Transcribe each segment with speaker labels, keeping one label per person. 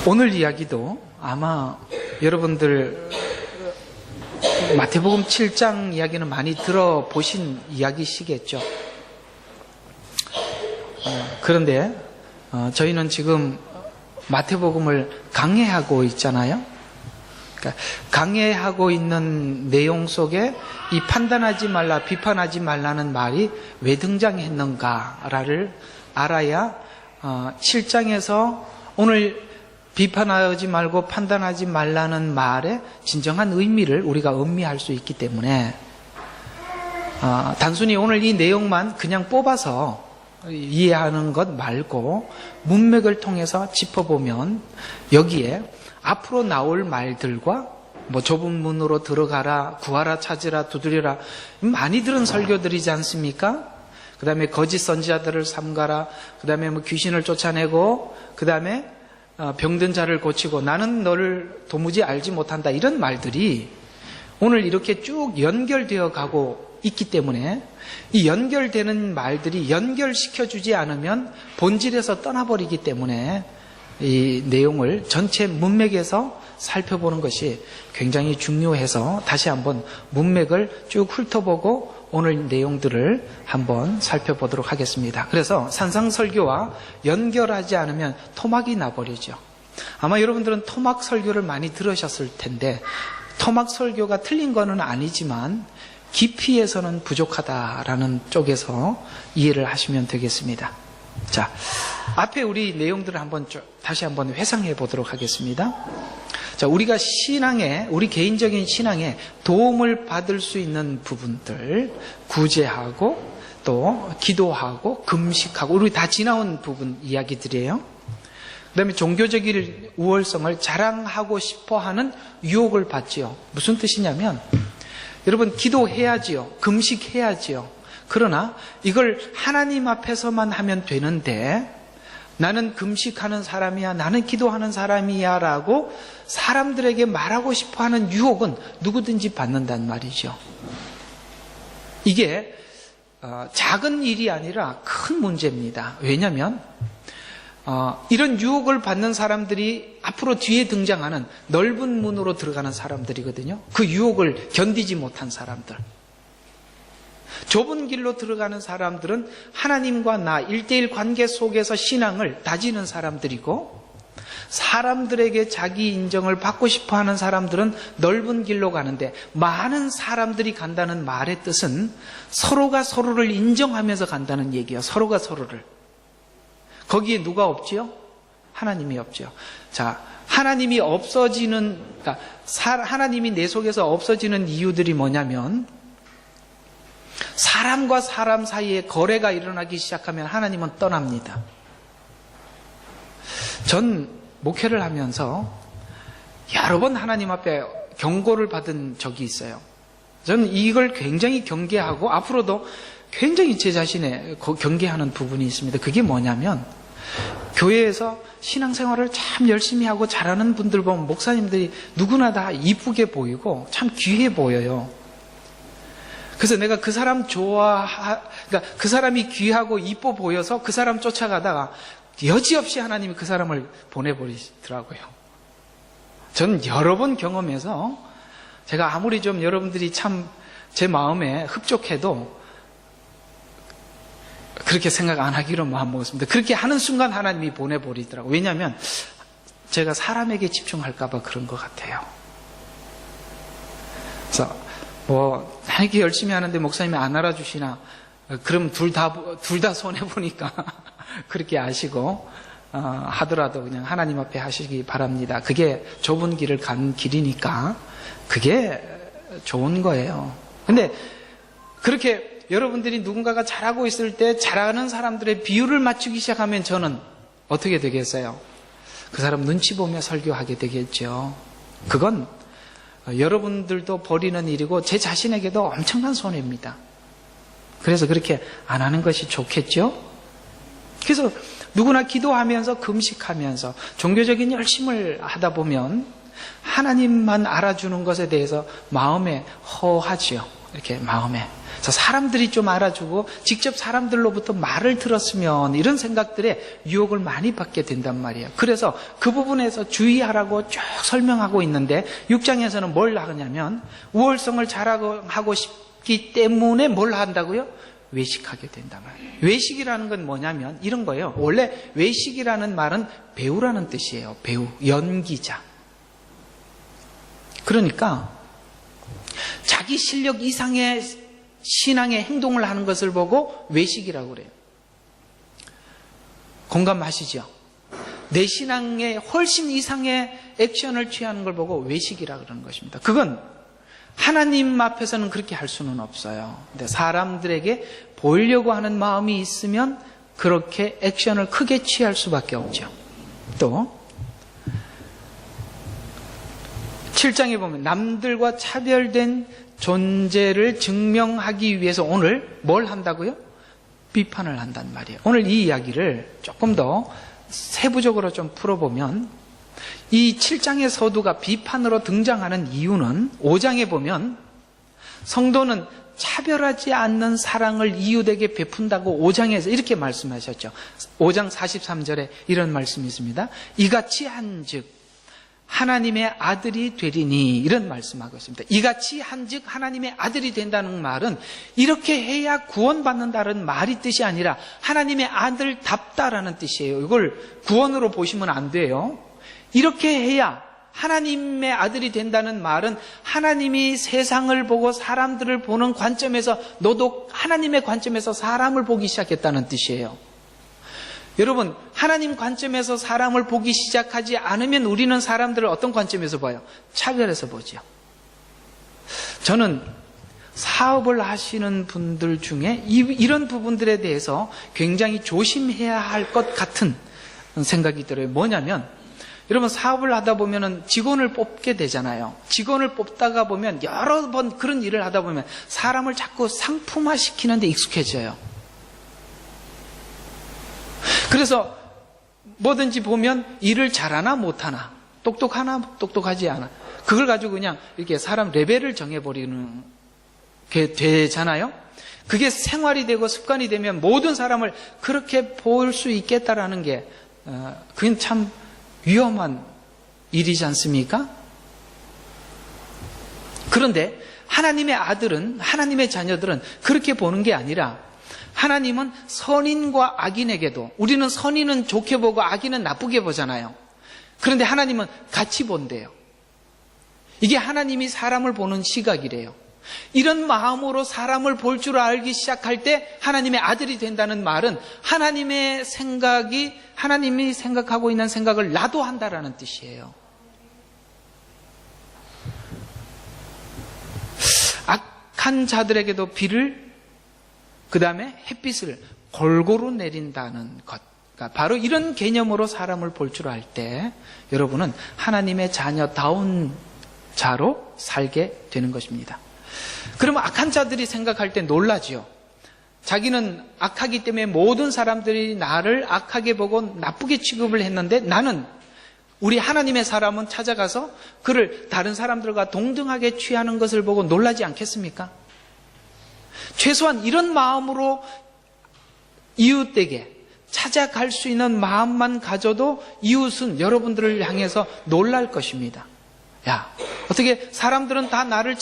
Speaker 1: 오늘 이야기도 아마 여러분들 마태복음 7장 이야기는 많이 들어보신 이야기시겠죠. 그런데 저희는 지금 마태복음을 강해하고 있잖아요. 그러니까 강해하고 있는 내용 속에 이 판단하지 말라, 비판하지 말라는 말이 왜 등장했는가를 알아야 7장에서 오늘 비판하지 말고 판단하지 말라는 말의 진정한 의미를 우리가 음미할 수 있기 때문에 단순히 오늘 이 내용만 그냥 뽑아서 이해하는 것 말고 문맥을 통해서 짚어보면 여기에 앞으로 나올 말들과 좁은 문으로 들어가라, 구하라, 찾으라, 두드려라 많이 들은 설교들이지 않습니까? 그 다음에 거짓 선지자들을 삼가라, 그 다음에 귀신을 쫓아내고, 그 다음에 병든 자를 고치고 나는 너를 도무지 알지 못한다, 이런 말들이 오늘 이렇게 쭉 연결되어 가고 있기 때문에 이 연결되는 말들이 연결시켜주지 않으면 본질에서 떠나버리기 때문에 이 내용을 전체 문맥에서 살펴보는 것이 굉장히 중요해서 다시 한번 문맥을 쭉 훑어보고 오늘 내용들을 한번 살펴보도록 하겠습니다. 그래서 산상설교와 연결하지 않으면 토막이 나버리죠. 아마 여러분들은 토막 설교를 많이 들으셨을 텐데 토막 설교가 틀린 거는 아니지만 깊이에서는 부족하다라는 쪽에서 이해를 하시면 되겠습니다. 자, 앞에 우리 내용들을 한번 다시 한번 회상해 보도록 하겠습니다. 자, 우리가 신앙에, 우리 개인적인 신앙에 도움을 받을 수 있는 부분들, 구제하고 또 기도하고 금식하고 우리 다 지나온 부분 이야기들이에요. 그 다음에 종교적인 우월성을 자랑하고 싶어 하는 유혹을 받지요. 무슨 뜻이냐면 여러분 기도해야지요. 금식해야지요. 그러나 이걸 하나님 앞에서만 하면 되는데 나는 금식하는 사람이야, 나는 기도하는 사람이야 라고 사람들에게 말하고 싶어하는 유혹은 누구든지 받는단 말이죠. 이게 작은 일이 아니라 큰 문제입니다. 왜냐하면 이런 유혹을 받는 사람들이 앞으로 뒤에 등장하는 넓은 문으로 들어가는 사람들이거든요. 그 유혹을 견디지 못한 사람들. 좁은 길로 들어가는 사람들은 하나님과 나 1대1 관계 속에서 신앙을 다지는 사람들이고, 사람들에게 자기 인정을 받고 싶어하는 사람들은 넓은 길로 가는데, 많은 사람들이 간다는 말의 뜻은 서로가 서로를 인정하면서 간다는 얘기예요. 서로가 서로를. 거기에 누가 없지요? 하나님이 없죠. 자, 하나님이 없어지는, 그러니까 하나님이 내 속에서 없어지는 이유들이 뭐냐면 사람과 사람 사이에 거래가 일어나기 시작하면 하나님은 떠납니다. 전 목회를 하면서 여러 번 하나님 앞에 경고를 받은 적이 있어요. 저는 이걸 굉장히 경계하고 앞으로도 굉장히 제 자신에 경계하는 부분이 있습니다. 그게 뭐냐면 교회에서 신앙생활을 참 열심히 하고 잘하는 분들 보면 목사님들이 누구나 다 이쁘게 보이고 참 귀해 보여요. 그래서 내가 그 사람 그러니까 그 사람이 귀하고 이뻐 보여서 그 사람 쫓아가다가 여지없이 하나님이 그 사람을 보내버리더라고요. 저는 여러 번 경험해서 제가 아무리 좀 여러분들이 참 제 마음에 흡족해도 그렇게 생각 안 하기로 마음먹었습니다. 그렇게 하는 순간 하나님이 보내버리더라고요. 왜냐하면 제가 사람에게 집중할까 봐 그런 것 같아요. 그래서 이렇게 열심히 하는데 목사님이 안 알아주시나, 그럼 둘 다 손해보니까 그렇게 아시고 하더라도 그냥 하나님 앞에 하시기 바랍니다. 그게 좁은 길을 간 길이니까 그게 좋은 거예요. 근데 그렇게 여러분들이 누군가가 잘하고 있을 때 잘하는 사람들의 비율을 맞추기 시작하면 저는 어떻게 되겠어요? 그 사람 눈치 보며 설교하게 되겠죠. 그건 여러분들도 버리는 일이고 제 자신에게도 엄청난 손해입니다. 그래서 그렇게 안 하는 것이 좋겠죠? 그래서 누구나 기도하면서 금식하면서 종교적인 열심을 하다 보면 하나님만 알아주는 것에 대해서 마음에 허하지요. 이렇게 마음에. 사람들이 좀 알아주고 직접 사람들로부터 말을 들었으면 이런 생각들에 유혹을 많이 받게 된단 말이에요. 그래서 그 부분에서 주의하라고 쭉 설명하고 있는데 6장에서는 뭘 하냐면 우월성을 자랑하고 싶기 때문에 뭘 한다고요? 외식하게 된단 말이에요. 외식이라는 건 뭐냐면 이런 거예요. 원래 외식이라는 말은 배우라는 뜻이에요. 배우, 연기자. 그러니까 자기 실력 이상의 신앙의 행동을 하는 것을 보고 외식이라고 그래요. 공감하시죠? 내 신앙에 훨씬 이상의 액션을 취하는 걸 보고 외식이라고 그러는 것입니다. 그건 하나님 앞에서는 그렇게 할 수는 없어요. 근데 사람들에게 보이려고 하는 마음이 있으면 그렇게 액션을 크게 취할 수밖에 없죠. 또 7장에 보면 남들과 차별된 존재를 증명하기 위해서 오늘 뭘 한다고요? 비판을 한단 말이에요. 오늘 이 이야기를 조금 더 세부적으로 좀 풀어보면 이 7장의 서두가 비판으로 등장하는 이유는 5장에 보면 성도는 차별하지 않는 사랑을 이웃에게 베푼다고 5장에서 이렇게 말씀하셨죠. 5장 43절에 이런 말씀이 있습니다. 이같이 한즉 하나님의 아들이 되리니 이런 말씀하고 있습니다. 이같이 한즉 하나님의 아들이 된다는 말은 이렇게 해야 구원받는다는 말이 뜻이 아니라 하나님의 아들답다라는 뜻이에요. 이걸 구원으로 보시면 안 돼요. 이렇게 해야 하나님의 아들이 된다는 말은 하나님이 세상을 보고 사람들을 보는 관점에서 너도 하나님의 관점에서 사람을 보기 시작했다는 뜻이에요. 여러분, 하나님 관점에서 사람을 보기 시작하지 않으면 우리는 사람들을 어떤 관점에서 봐요? 차별해서 보죠. 저는 사업을 하시는 분들 중에 이런 부분들에 대해서 굉장히 조심해야 할 것 같은 생각이 들어요. 뭐냐면 여러분, 사업을 하다 보면 직원을 뽑게 되잖아요. 직원을 뽑다가 보면 여러 번 그런 일을 하다 보면 사람을 자꾸 상품화시키는 데 익숙해져요. 그래서 뭐든지 보면 일을 잘하나 못하나, 똑똑하나 똑똑하지 않아, 그걸 가지고 그냥 이렇게 사람 레벨을 정해버리는 게 되잖아요. 그게 생활이 되고 습관이 되면 모든 사람을 그렇게 볼 수 있겠다라는 게 그건 참 위험한 일이지 않습니까? 그런데 하나님의 아들은, 하나님의 자녀들은 그렇게 보는 게 아니라 하나님은 선인과 악인에게도, 우리는 선인은 좋게 보고 악인은 나쁘게 보잖아요. 그런데 하나님은 같이 본대요. 이게 하나님이 사람을 보는 시각이래요. 이런 마음으로 사람을 볼 줄 알기 시작할 때 하나님의 아들이 된다는 말은 하나님의 생각이, 하나님이 생각하고 있는 생각을 나도 한다라는 뜻이에요. 악한 자들에게도 비를, 그 다음에 햇빛을 골고루 내린다는 것. 그러니까 바로 이런 개념으로 사람을 볼 줄 알 때 여러분은 하나님의 자녀다운 자로 살게 되는 것입니다. 그러면 악한 자들이 생각할 때 놀라지요. 자기는 악하기 때문에 모든 사람들이 나를 악하게 보고 나쁘게 취급을 했는데 나는, 우리 하나님의 사람은 찾아가서 그를 다른 사람들과 동등하게 취하는 것을 보고 놀라지 않겠습니까? 최소한 이런 마음으로 이웃에게 찾아갈 수 있는 마음만 가져도 이웃은 여러분들을 향해서 놀랄 것입니다. 야, 어떻게 사람들은 다 나를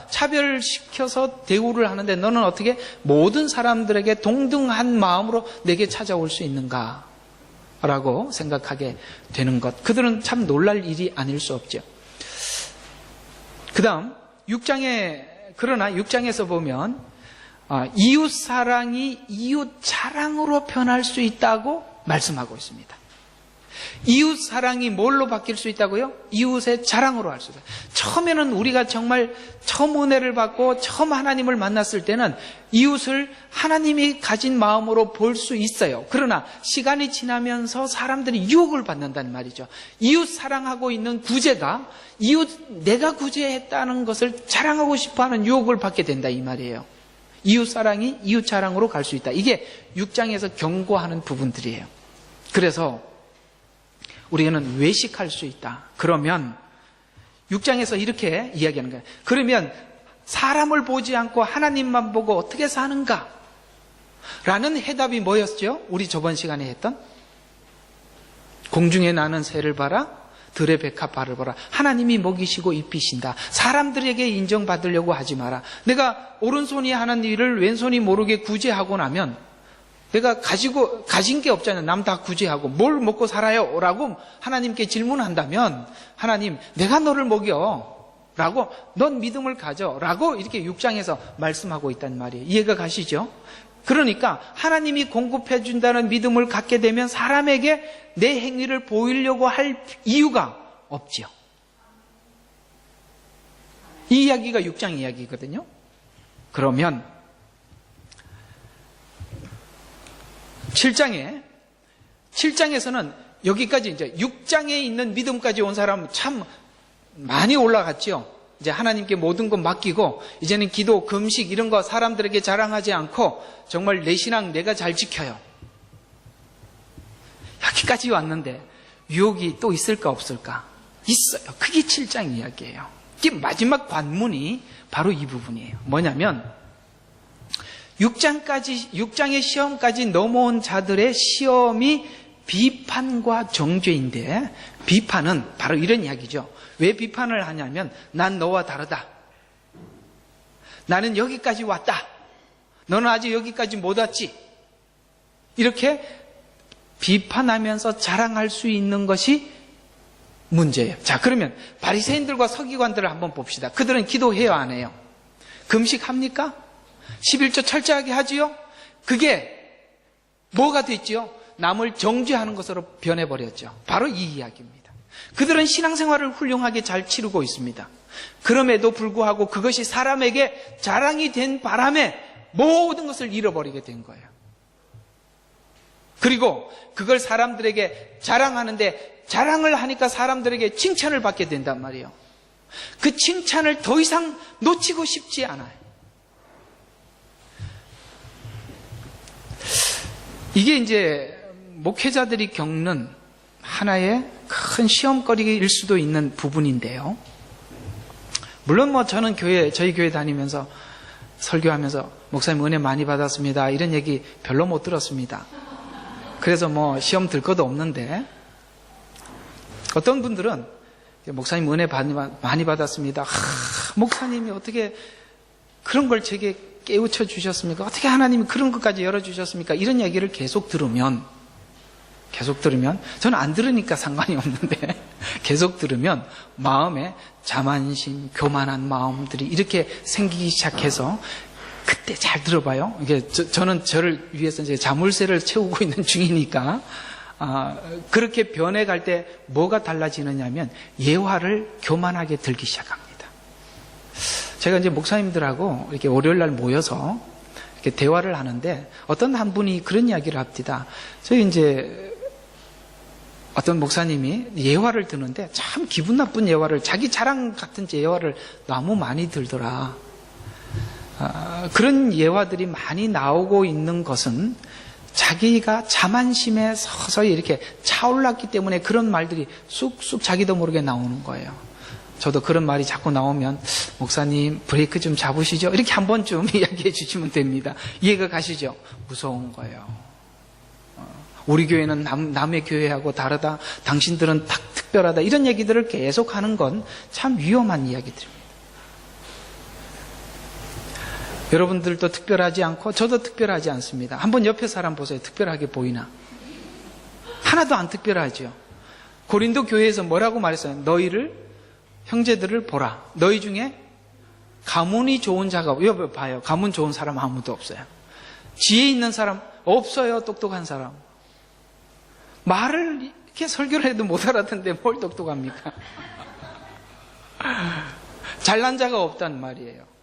Speaker 1: 차별시켜서 대우를 하는데 너는 어떻게 모든 사람들에게 동등한 마음으로 내게 찾아올 수 있는가? 라고 생각하게 되는 것. 그들은 참 놀랄 일이 아닐 수 없죠. 그 다음 6장에, 그러나 6장에서 보면 이웃 사랑이 이웃 자랑으로 변할 수 있다고 말씀하고 있습니다. 이웃 사랑이 뭘로 바뀔 수 있다고요? 이웃의 자랑으로 할 수 있어요. 처음에는 우리가 정말 처음 은혜를 받고 처음 하나님을 만났을 때는 이웃을 하나님이 가진 마음으로 볼 수 있어요. 그러나 시간이 지나면서 사람들이 유혹을 받는단 말이죠. 이웃 사랑하고 있는 구제가 이웃, 내가 구제했다는 것을 자랑하고 싶어하는 유혹을 받게 된다 이 말이에요. 이웃 사랑이 이웃 자랑으로 갈 수 있다. 이게 6장에서 경고하는 부분들이에요. 그래서 우리는 외식할 수 있다. 그러면 6장에서 이렇게 이야기하는 거예요. 그러면 사람을 보지 않고 하나님만 보고 어떻게 사는가? 라는 해답이 뭐였죠? 우리 저번 시간에 했던 공중에 나는 새를 봐라, 들의 백합화를 보라. 하나님이 먹이시고 입히신다. 사람들에게 인정받으려고 하지 마라. 내가 오른손이 하는 일을 왼손이 모르게 구제하고 나면 내가 가진 게 없잖아요. 남 다 구제하고 뭘 먹고 살아요? 라고 하나님께 질문한다면 하나님, 내가 너를 먹여 라고, 넌 믿음을 가져 라고 이렇게 6장에서 말씀하고 있단 말이에요. 이해가 가시죠? 그러니까 하나님이 공급해 준다는 믿음을 갖게 되면 사람에게 내 행위를 보이려고 할 이유가 없죠. 이 이야기가 6장 이야기거든요. 그러면 7장에서는 여기까지 이제 6장에 있는 믿음까지 온 사람은 참 많이 올라갔죠. 이제 하나님께 모든 것 맡기고 이제는 기도, 금식 이런 거 사람들에게 자랑하지 않고 정말 내 신앙 내가 잘 지켜요. 여기까지 왔는데 유혹이 또 있을까 없을까? 있어요. 그게 7장 이야기예요. 이게 마지막 관문이 바로 이 부분이에요. 뭐냐면 6장의 시험까지 넘어온 자들의 시험이 비판과 정죄인데, 비판은 바로 이런 이야기죠. 왜 비판을 하냐면 난 너와 다르다. 나는 여기까지 왔다. 너는 아직 여기까지 못 왔지. 이렇게 비판하면서 자랑할 수 있는 것이 문제예요. 자, 그러면 바리새인들과 서기관들을 한번 봅시다. 그들은 기도해요, 안 해요? 금식합니까? 11조 철저하게 하지요? 그게 뭐가 됐지요? 남을 정죄하는 것으로 변해버렸죠. 바로 이 이야기입니다. 그들은 신앙생활을 훌륭하게 잘 치르고 있습니다. 그럼에도 불구하고 그것이 사람에게 자랑이 된 바람에 모든 것을 잃어버리게 된 거예요. 그리고 그걸 사람들에게 자랑하는데, 자랑을 하니까 사람들에게 칭찬을 받게 된단 말이에요. 그 칭찬을 더 이상 놓치고 싶지 않아요. 이게 이제 목회자들이 겪는 하나의 큰 시험거리일 수도 있는 부분인데요. 물론 뭐 저는 저희 교회 다니면서 설교하면서 목사님 은혜 많이 받았습니다, 이런 얘기 별로 못 들었습니다. 그래서 뭐 시험 들 것도 없는데, 어떤 분들은 목사님 은혜 많이 받았습니다. 목사님이 어떻게 그런 걸 제게 깨우쳐 주셨습니까? 어떻게 하나님이 그런 것까지 열어주셨습니까? 이런 얘기를 계속 들으면 저는 안 들으니까 상관이 없는데 계속 들으면 마음에 자만심, 교만한 마음들이 이렇게 생기기 시작해서, 그때 잘 들어봐요. 이게 저는 저를 위해서 이제 자물쇠를 채우고 있는 중이니까, 그렇게 변해갈 때 뭐가 달라지느냐면 예화를 교만하게 들기 시작합니다. 제가 이제 목사님들하고 이렇게 월요일날 모여서 이렇게 대화를 하는데 어떤 한 분이 그런 이야기를 합니다. 저희 이제 어떤 목사님이 예화를 듣는데 참 기분 나쁜 예화를, 자기 자랑 같은 예화를 너무 많이 들더라. 그런 예화들이 많이 나오고 있는 것은 자기가 자만심에 서서히 이렇게 차올랐기 때문에 그런 말들이 쑥쑥 자기도 모르게 나오는 거예요. 저도 그런 말이 자꾸 나오면 목사님 브레이크 좀 잡으시죠, 이렇게 한 번쯤 이야기해 주시면 됩니다. 이해가 가시죠? 무서운 거예요. 우리 교회는 남의 교회하고 다르다, 당신들은 특별하다, 이런 얘기들을 계속 하는 건 참 위험한 이야기들입니다. 여러분들도 특별하지 않고 저도 특별하지 않습니다. 한번 옆에 사람 보세요. 특별하게 보이나? 하나도 안 특별하죠. 고린도 교회에서 뭐라고 말했어요? 너희를, 형제들을 보라. 너희 중에 가문이 좋은 자가, 여기 봐요. 가문 좋은 사람 아무도 없어요. 지혜 있는 사람 없어요. 똑똑한 사람. 말을 이렇게 설교를 해도 못 알아듣는데 뭘 똑똑합니까? 잘난 자가 없단 말이에요.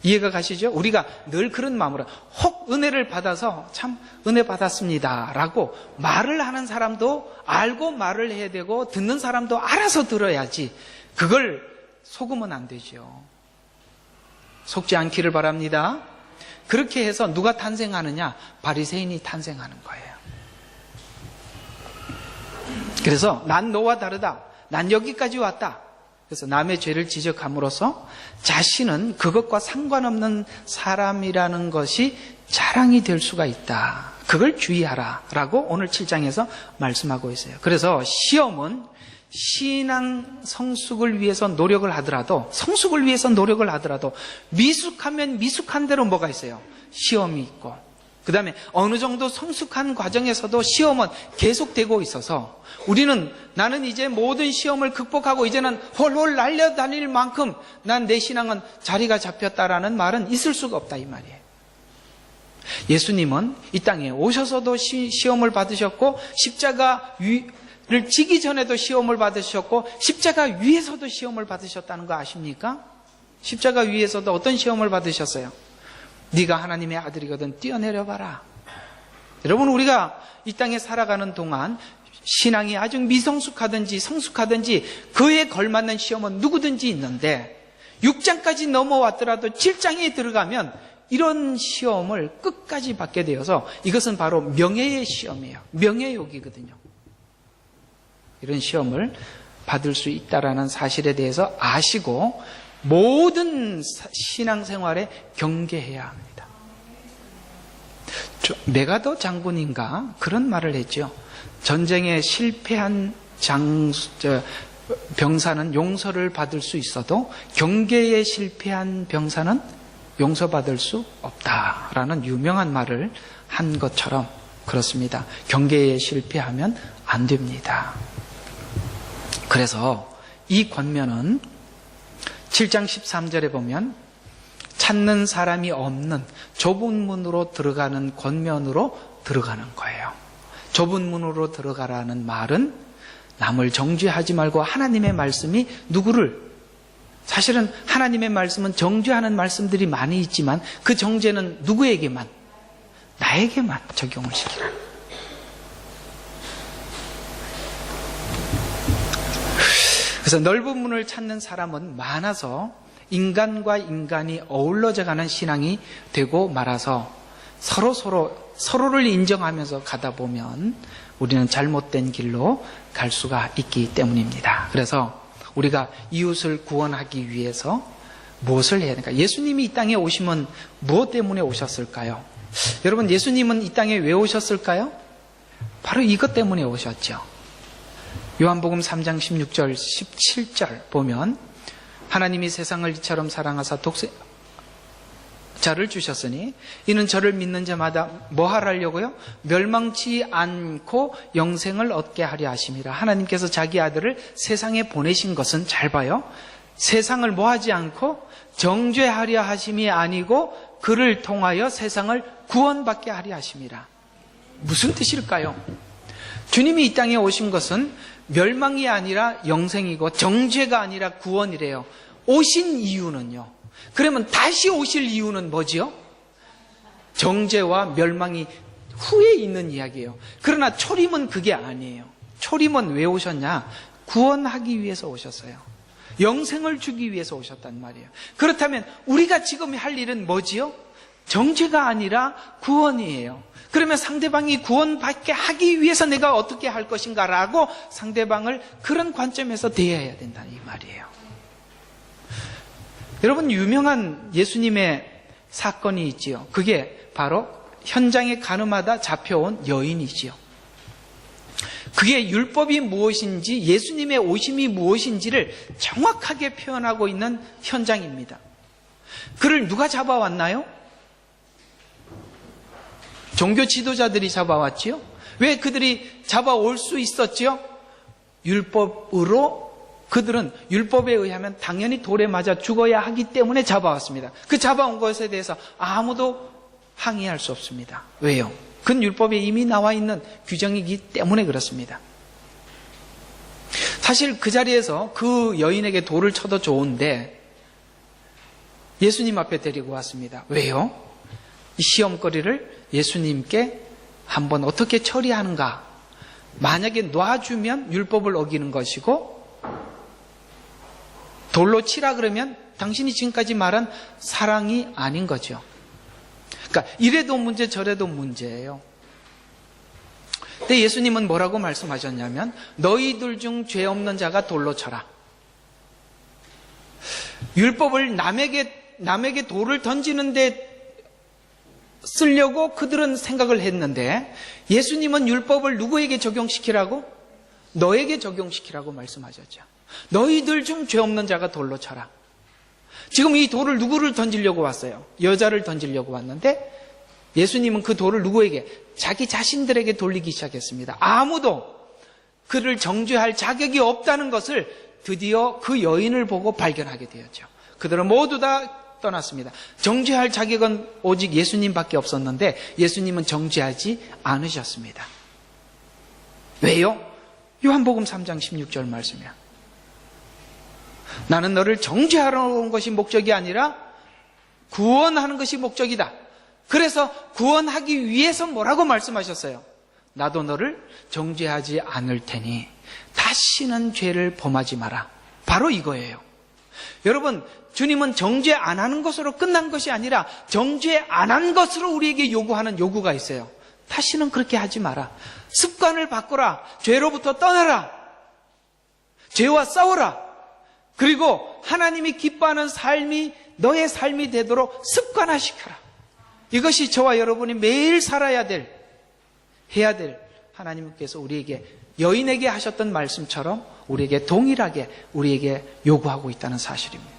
Speaker 1: 이해가 가시죠? 우리가 늘 그런 마음으로 혹 은혜를 받아서 참 은혜 받았습니다 라고 말을 하는 사람도 알고 말을 해야 되고, 듣는 사람도 알아서 들어야지, 그걸 속으면 안 되죠. 속지 않기를 바랍니다. 그렇게 해서 누가 탄생하느냐? 바리새인이 탄생하는 거예요. 그래서 난 너와 다르다, 난 여기까지 왔다, 그래서 남의 죄를 지적함으로써 자신은 그것과 상관없는 사람이라는 것이 자랑이 될 수가 있다. 그걸 주의하라 라고 오늘 7장에서 말씀하고 있어요. 그래서 시험은 신앙 성숙을 위해서 노력을 하더라도, 성숙을 위해서 노력을 하더라도 미숙하면 미숙한 대로 뭐가 있어요? 시험이 있고, 그 다음에 어느 정도 성숙한 과정에서도 시험은 계속되고 있어서 우리는 나는 이제 모든 시험을 극복하고 이제는 홀홀 날려다닐 만큼 난 내 신앙은 자리가 잡혔다라는 말은 있을 수가 없다 이 말이에요. 예수님은 이 땅에 오셔서도 시험을 받으셨고 십자가를 지기 전에도 시험을 받으셨고 십자가 위에서도 시험을 받으셨다는 거 아십니까? 십자가 위에서도 어떤 시험을 받으셨어요? 네가 하나님의 아들이거든 뛰어내려봐라. 여러분, 우리가 이 땅에 살아가는 동안 신앙이 아주 미성숙하든지 성숙하든지 그에 걸맞는 시험은 누구든지 있는데 6장까지 넘어왔더라도 7장에 들어가면 이런 시험을 끝까지 받게 되어서 이것은 바로 명예의 시험이에요. 명예욕이거든요. 이런 시험을 받을 수 있다는 사실에 대해서 아시고 모든 신앙생활에 경계해야 합니다. 메가더 장군인가 그런 말을 했죠. 전쟁에 실패한 병사는 용서를 받을 수 있어도 경계에 실패한 병사는 용서받을 수 없다라는 유명한 말을 한 것처럼 그렇습니다. 경계에 실패하면 안 됩니다. 그래서 이 권면은 7장 13절에 보면 찾는 사람이 없는 좁은 문으로 들어가는 권면으로 들어가는 거예요. 좁은 문으로 들어가라는 말은 남을 정죄하지 말고 하나님의 말씀이 누구를, 사실은 하나님의 말씀은 정죄하는 말씀들이 많이 있지만 그 정죄는 누구에게만? 나에게만 적용을 시키라. 그래서 넓은 문을 찾는 사람은 많아서 인간과 인간이 어우러져가는 신앙이 되고 말아서 서로를 인정하면서 가다 보면 우리는 잘못된 길로 갈 수가 있기 때문입니다. 그래서 우리가 이웃을 구원하기 위해서 무엇을 해야 되는가? 예수님이 이 땅에 오시면 무엇 때문에 오셨을까요? 여러분, 예수님은 이 땅에 왜 오셨을까요? 바로 이것 때문에 오셨죠. 요한복음 3장 16절 17절 보면 하나님이 세상을 이처럼 사랑하사 독생자를 주셨으니 이는 저를 믿는 자마다 뭐 하려고요? 멸망치 않고 영생을 얻게 하려 하심이라. 하나님께서 자기 아들을 세상에 보내신 것은, 잘 봐요, 세상을 뭐 하지 않고 정죄하려 하심이 아니고 그를 통하여 세상을 구원받게 하려 하심이라. 무슨 뜻일까요? 주님이 이 땅에 오신 것은 멸망이 아니라 영생이고 정죄가 아니라 구원이래요. 오신 이유는요. 그러면 다시 오실 이유는 뭐지요? 정죄와 멸망이 후에 있는 이야기예요. 그러나 초림은 그게 아니에요. 초림은 왜 오셨냐? 구원하기 위해서 오셨어요. 영생을 주기 위해서 오셨단 말이에요. 그렇다면 우리가 지금 할 일은 뭐지요? 정죄가 아니라 구원이에요. 그러면 상대방이 구원받게 하기 위해서 내가 어떻게 할 것인가라고 상대방을 그런 관점에서 대해야 된다는 이 말이에요. 여러분, 유명한 예수님의 사건이 있지요. 그게 바로 현장에 가늠하다 잡혀온 여인이지요. 그게 율법이 무엇인지, 예수님의 오심이 무엇인지를 정확하게 표현하고 있는 현장입니다. 그를 누가 잡아왔나요? 종교 지도자들이 잡아왔지요. 왜 그들이 잡아올 수 있었지요? 율법으로, 그들은 율법에 의하면 당연히 돌에 맞아 죽어야 하기 때문에 잡아왔습니다. 그 잡아온 것에 대해서 아무도 항의할 수 없습니다. 왜요? 그건 율법에 이미 나와 있는 규정이기 때문에 그렇습니다. 사실 그 자리에서 그 여인에게 돌을 쳐도 좋은데 예수님 앞에 데리고 왔습니다. 왜요? 이 시험거리를 예수님께 한번 어떻게 처리하는가? 만약에 놔주면 율법을 어기는 것이고, 돌로 치라 그러면 당신이 지금까지 말한 사랑이 아닌 거죠. 그러니까 이래도 문제 저래도 문제예요. 근데 예수님은 뭐라고 말씀하셨냐면 너희들 중 죄 없는 자가 돌로 쳐라. 율법을 남에게 돌을 던지는데 쓰려고 그들은 생각을 했는데 예수님은 율법을 누구에게 적용시키라고? 너에게 적용시키라고 말씀하셨죠. 너희들 중 죄 없는 자가 돌로 쳐라. 지금 이 돌을 누구를 던지려고 왔어요? 여자를 던지려고 왔는데 예수님은 그 돌을 누구에게? 자기 자신들에게 돌리기 시작했습니다. 아무도 그를 정죄할 자격이 없다는 것을 드디어 그 여인을 보고 발견하게 되었죠. 그들은 모두 다 떠났습니다. 정죄할 자격은 오직 예수님밖에 없었는데 예수님은 정죄하지 않으셨습니다. 왜요? 요한복음 3장 16절 말씀이야. 나는 너를 정죄하러 온 것이 목적이 아니라 구원하는 것이 목적이다. 그래서 구원하기 위해서 뭐라고 말씀하셨어요? 나도 너를 정죄하지 않을 테니 다시는 죄를 범하지 마라. 바로 이거예요. 여러분, 주님은 정죄 안 하는 것으로 끝난 것이 아니라 정죄 안 한 것으로 우리에게 요구하는 요구가 있어요. 다시는 그렇게 하지 마라. 습관을 바꾸라. 죄로부터 떠나라. 죄와 싸우라. 그리고 하나님이 기뻐하는 삶이 너의 삶이 되도록 습관화시켜라. 이것이 저와 여러분이 매일 살아야 될, 해야 될 하나님께서 우리에게 여인에게 하셨던 말씀처럼 우리에게 동일하게 우리에게 요구하고 있다는 사실입니다.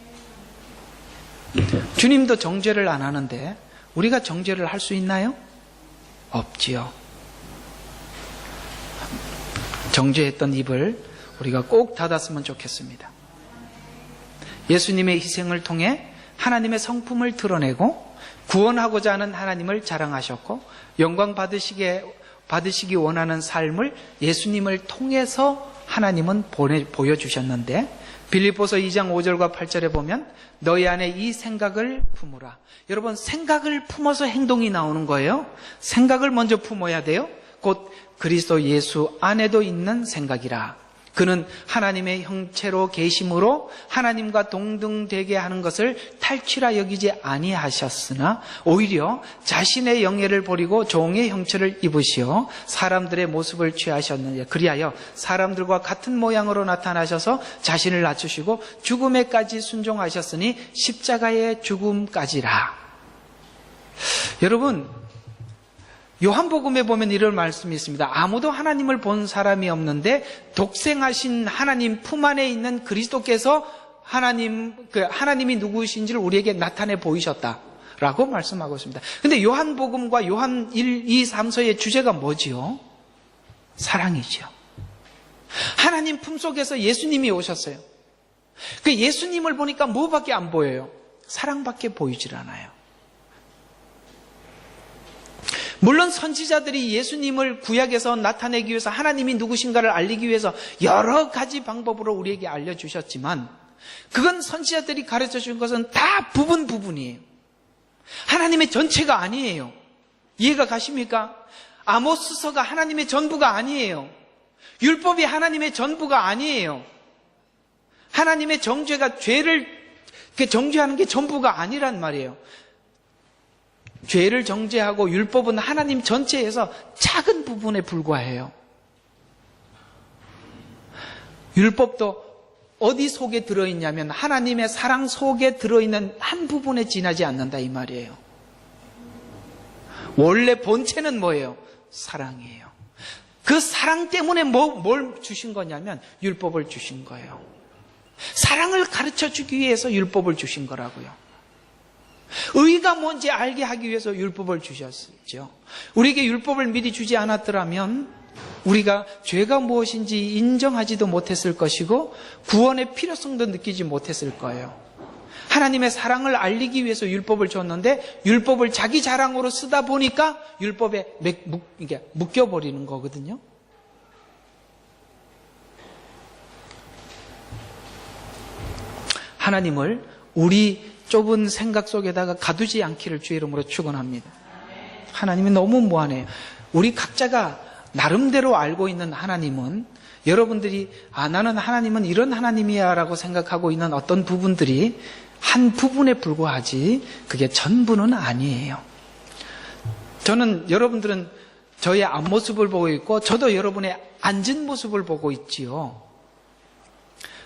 Speaker 1: 주님도 정죄를 안 하는데 우리가 정죄를 할 수 있나요? 없지요. 정죄했던 입을 우리가 꼭 닫았으면 좋겠습니다. 예수님의 희생을 통해 하나님의 성품을 드러내고 구원하고자 하는 하나님을 자랑하셨고 영광 받으시기 원하는 삶을 예수님을 통해서 하나님은 보여주셨는데 빌립보서 2장 5절과 8절에 보면 너희 안에 이 생각을 품으라. 여러분, 생각을 품어서 행동이 나오는 거예요. 생각을 먼저 품어야 돼요. 곧 그리스도 예수 안에도 있는 생각이라. 그는 하나님의 형체로 계심으로 하나님과 동등되게 하는 것을 탈취라 여기지 아니하셨으나 오히려 자신의 영예를 버리고 종의 형체를 입으시어 사람들의 모습을 취하셨느니 그리하여 사람들과 같은 모양으로 나타나셔서 자신을 낮추시고 죽음에까지 순종하셨으니 십자가의 죽음까지라. 여러분, 요한복음에 보면 이런 말씀이 있습니다. 아무도 하나님을 본 사람이 없는데 독생하신 하나님 품 안에 있는 그리스도께서 하나님이 누구이신지를 우리에게 나타내 보이셨다라고 말씀하고 있습니다. 근데 요한복음과 요한 1, 2, 3서의 주제가 뭐지요? 사랑이죠. 하나님 품속에서 예수님이 오셨어요. 그 예수님을 보니까 뭐밖에 안 보여요? 사랑밖에 보이질 않아요. 물론 선지자들이 예수님을 구약에서 나타내기 위해서 하나님이 누구신가를 알리기 위해서 여러 가지 방법으로 우리에게 알려주셨지만 그건 선지자들이 가르쳐준 것은 다 부분이에요. 하나님의 전체가 아니에요. 이해가 가십니까? 아모스서가 하나님의 전부가 아니에요. 율법이 하나님의 전부가 아니에요. 하나님의 정죄가 죄를 정죄하는 게 전부가 아니란 말이에요. 죄를 정죄하고 율법은 하나님 전체에서 작은 부분에 불과해요. 율법도 어디 속에 들어있냐면 하나님의 사랑 속에 들어있는 한 부분에 지나지 않는다 이 말이에요. 원래 본체는 뭐예요? 사랑이에요. 그 사랑 때문에 뭘 주신 거냐면 율법을 주신 거예요. 사랑을 가르쳐 주기 위해서 율법을 주신 거라고요. 의가 뭔지 알게 하기 위해서 율법을 주셨죠. 우리에게 율법을 미리 주지 않았더라면 우리가 죄가 무엇인지 인정하지도 못했을 것이고 구원의 필요성도 느끼지 못했을 거예요. 하나님의 사랑을 알리기 위해서 율법을 줬는데 율법을 자기 자랑으로 쓰다 보니까 율법에 묶여버리는 거거든요. 하나님을 우리 좁은 생각 속에다가 가두지 않기를 주의 이름으로 축원합니다. 하나님이 너무 무한해요. 우리 각자가 나름대로 알고 있는 하나님은 여러분들이 나는 하나님은 이런 하나님이야 라고 생각하고 있는 어떤 부분들이 한 부분에 불과하지 그게 전부는 아니에요. 저는 여러분들은 저의 앞모습을 보고 있고 저도 여러분의 앉은 모습을 보고 있지요.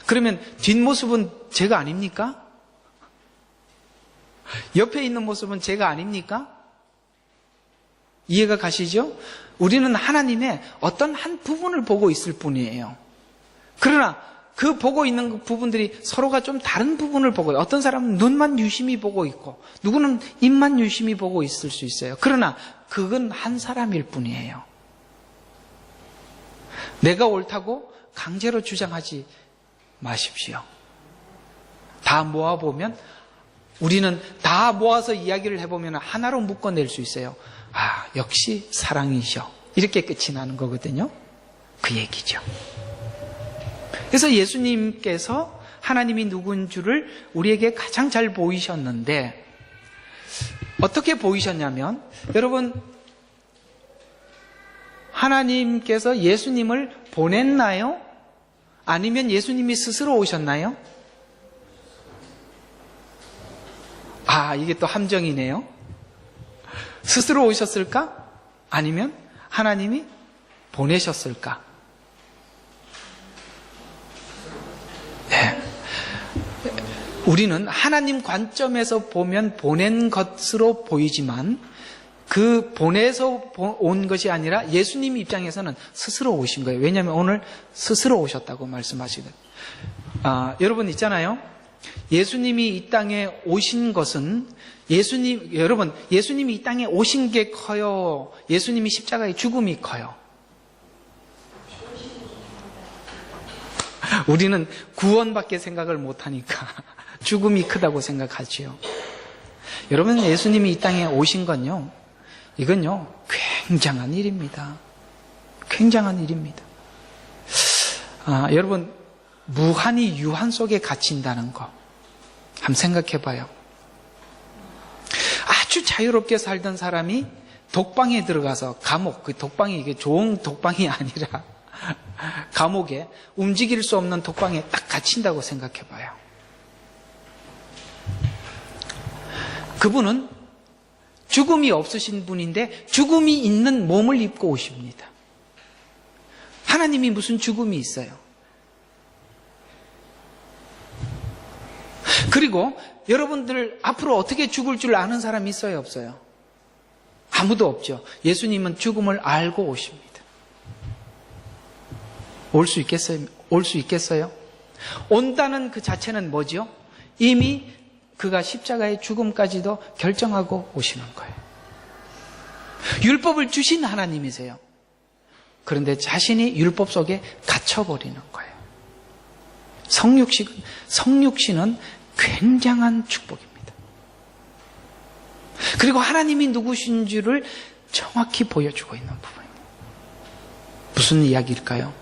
Speaker 1: 그러면 뒷모습은 제가 아닙니까? 옆에 있는 모습은 제가 아닙니까? 이해가 가시죠? 우리는 하나님의 어떤 한 부분을 보고 있을 뿐이에요. 그러나 그 보고 있는 부분들이 서로가 좀 다른 부분을 보고 있어요. 어떤 사람은 눈만 유심히 보고 있고 누구는 입만 유심히 보고 있을 수 있어요. 그러나 그건 한 사람일 뿐이에요. 내가 옳다고 강제로 주장하지 마십시오. 다 모아보면 우리는 다 모아서 이야기를 해보면 하나로 묶어낼 수 있어요. 아, 역시 사랑이셔. 이렇게 끝이 나는 거거든요. 그 얘기죠. 그래서 예수님께서 하나님이 누군 줄을 우리에게 가장 잘 보이셨는데 어떻게 보이셨냐면 여러분 하나님께서 예수님을 보냈나요? 아니면 예수님이 스스로 오셨나요? 아, 이게 또 함정이네요. 스스로 오셨을까? 아니면 하나님이 보내셨을까? 네. 우리는 하나님 관점에서 보면 보낸 것으로 보이지만 그 보내서 온 것이 아니라 예수님 입장에서는 스스로 오신 거예요. 왜냐하면 오늘 스스로 오셨다고 말씀하시거든요. 여러분 있잖아요. 예수님이 이 땅에 오신 것은 여러분 예수님이 이 땅에 오신 게 커요? 예수님이 십자가의 죽음이 커요? 우리는 구원밖에 생각을 못하니까 죽음이 크다고 생각하지요. 여러분 예수님이 이 땅에 오신 건요, 이건요 굉장한 일입니다. 굉장한 일입니다. 여러분 무한히 유한 속에 갇힌다는 거 한번 생각해 봐요. 아주 자유롭게 살던 사람이 독방에 들어가서 감옥, 그 독방이 이게 좋은 독방이 아니라 감옥에 움직일 수 없는 독방에 딱 갇힌다고 생각해 봐요. 그분은 죽음이 없으신 분인데 죽음이 있는 몸을 입고 오십니다. 하나님이 무슨 죽음이 있어요? 그리고 여러분들 앞으로 어떻게 죽을 줄 아는 사람이 있어요? 없어요? 아무도 없죠. 예수님은 죽음을 알고 오십니다. 올 수 있겠어요? 올 수 있겠어요? 온다는 그 자체는 뭐죠? 이미 그가 십자가의 죽음까지도 결정하고 오시는 거예요. 율법을 주신 하나님이세요. 그런데 자신이 율법 속에 갇혀버리는 거예요. 성육신은 굉장한 축복입니다. 그리고 하나님이 누구신지를 정확히 보여주고 있는 부분입니다. 무슨 이야기일까요?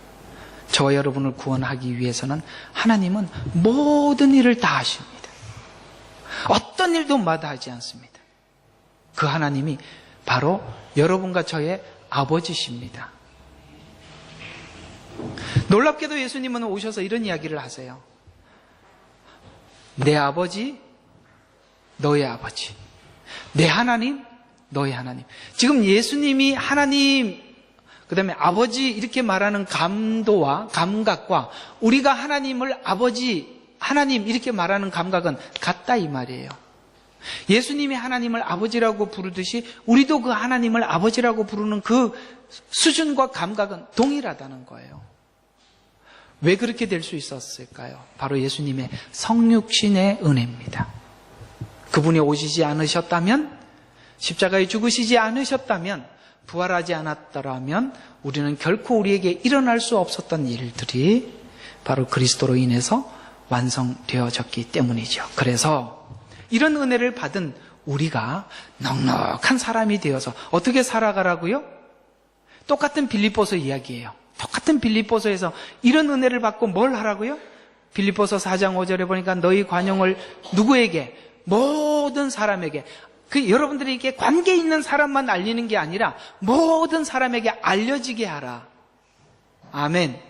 Speaker 1: 저와 여러분을 구원하기 위해서는 하나님은 모든 일을 다 하십니다. 어떤 일도 마다하지 않습니다. 그 하나님이 바로 여러분과 저의 아버지십니다. 놀랍게도 예수님은 오셔서 이런 이야기를 하세요. 내 아버지, 너의 아버지. 내 하나님, 너의 하나님. 지금 예수님이 하나님, 그 다음에 아버지 이렇게 말하는 감도와 감각과 우리가 하나님을 아버지, 하나님 이렇게 말하는 감각은 같다 이 말이에요. 예수님이 하나님을 아버지라고 부르듯이 우리도 그 하나님을 아버지라고 부르는 그 수준과 감각은 동일하다는 거예요. 왜 그렇게 될 수 있었을까요? 바로 예수님의 성육신의 은혜입니다. 그분이 오시지 않으셨다면, 십자가에 죽으시지 않으셨다면, 부활하지 않았더라면 우리는 결코 우리에게 일어날 수 없었던 일들이 바로 그리스도로 인해서 완성되어졌기 때문이죠. 그래서 이런 은혜를 받은 우리가 넉넉한 사람이 되어서 어떻게 살아가라고요? 똑같은 빌립보서 이야기예요. 똑같은 빌립보서에서 이런 은혜를 받고 뭘 하라고요? 빌립보서 4장 5절에 보니까 너희 관용을 누구에게? 모든 사람에게. 여러분들이 이렇게 관계 있는 사람만 알리는 게 아니라 모든 사람에게 알려지게 하라. 아멘.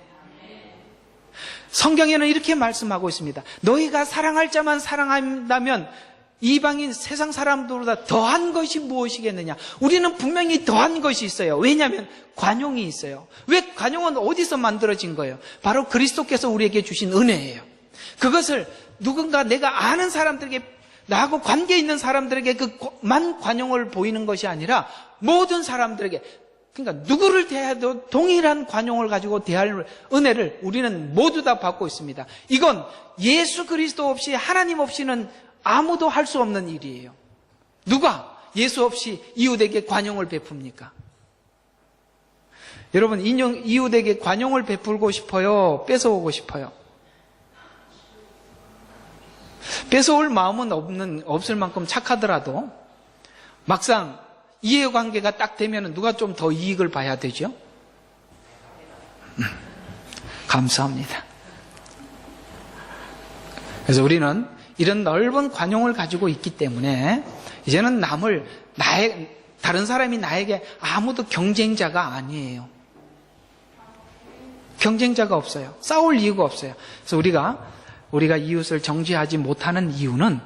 Speaker 1: 성경에는 이렇게 말씀하고 있습니다. 너희가 사랑할 자만 사랑한다면 이방인 세상 사람들보다 더한 것이 무엇이겠느냐? 우리는 분명히 더한 것이 있어요. 왜냐하면 관용이 있어요. 왜 관용은 어디서 만들어진 거예요? 바로 그리스도께서 우리에게 주신 은혜예요. 그것을 누군가 내가 아는 사람들에게 나하고 관계 있는 사람들에게 그만 관용을 보이는 것이 아니라 모든 사람들에게, 그러니까 누구를 대해도 동일한 관용을 가지고 대할 은혜를 우리는 모두 다 받고 있습니다. 이건 예수 그리스도 없이, 하나님 없이는 아무도 할 수 없는 일이에요. 누가 예수 없이 이웃에게 관용을 베풉니까? 여러분, 이웃에게 관용을 베풀고 싶어요? 뺏어오고 싶어요? 뺏어올 마음은 없을 만큼 착하더라도 막상 이해관계가 딱 되면 누가 좀 더 이익을 봐야 되죠? 감사합니다. 그래서 우리는 이런 넓은 관용을 가지고 있기 때문에 이제는 다른 사람이 나에게 아무도 경쟁자가 아니에요. 경쟁자가 없어요. 싸울 이유가 없어요. 그래서 우리가 이웃을 정죄하지 못하는 이유는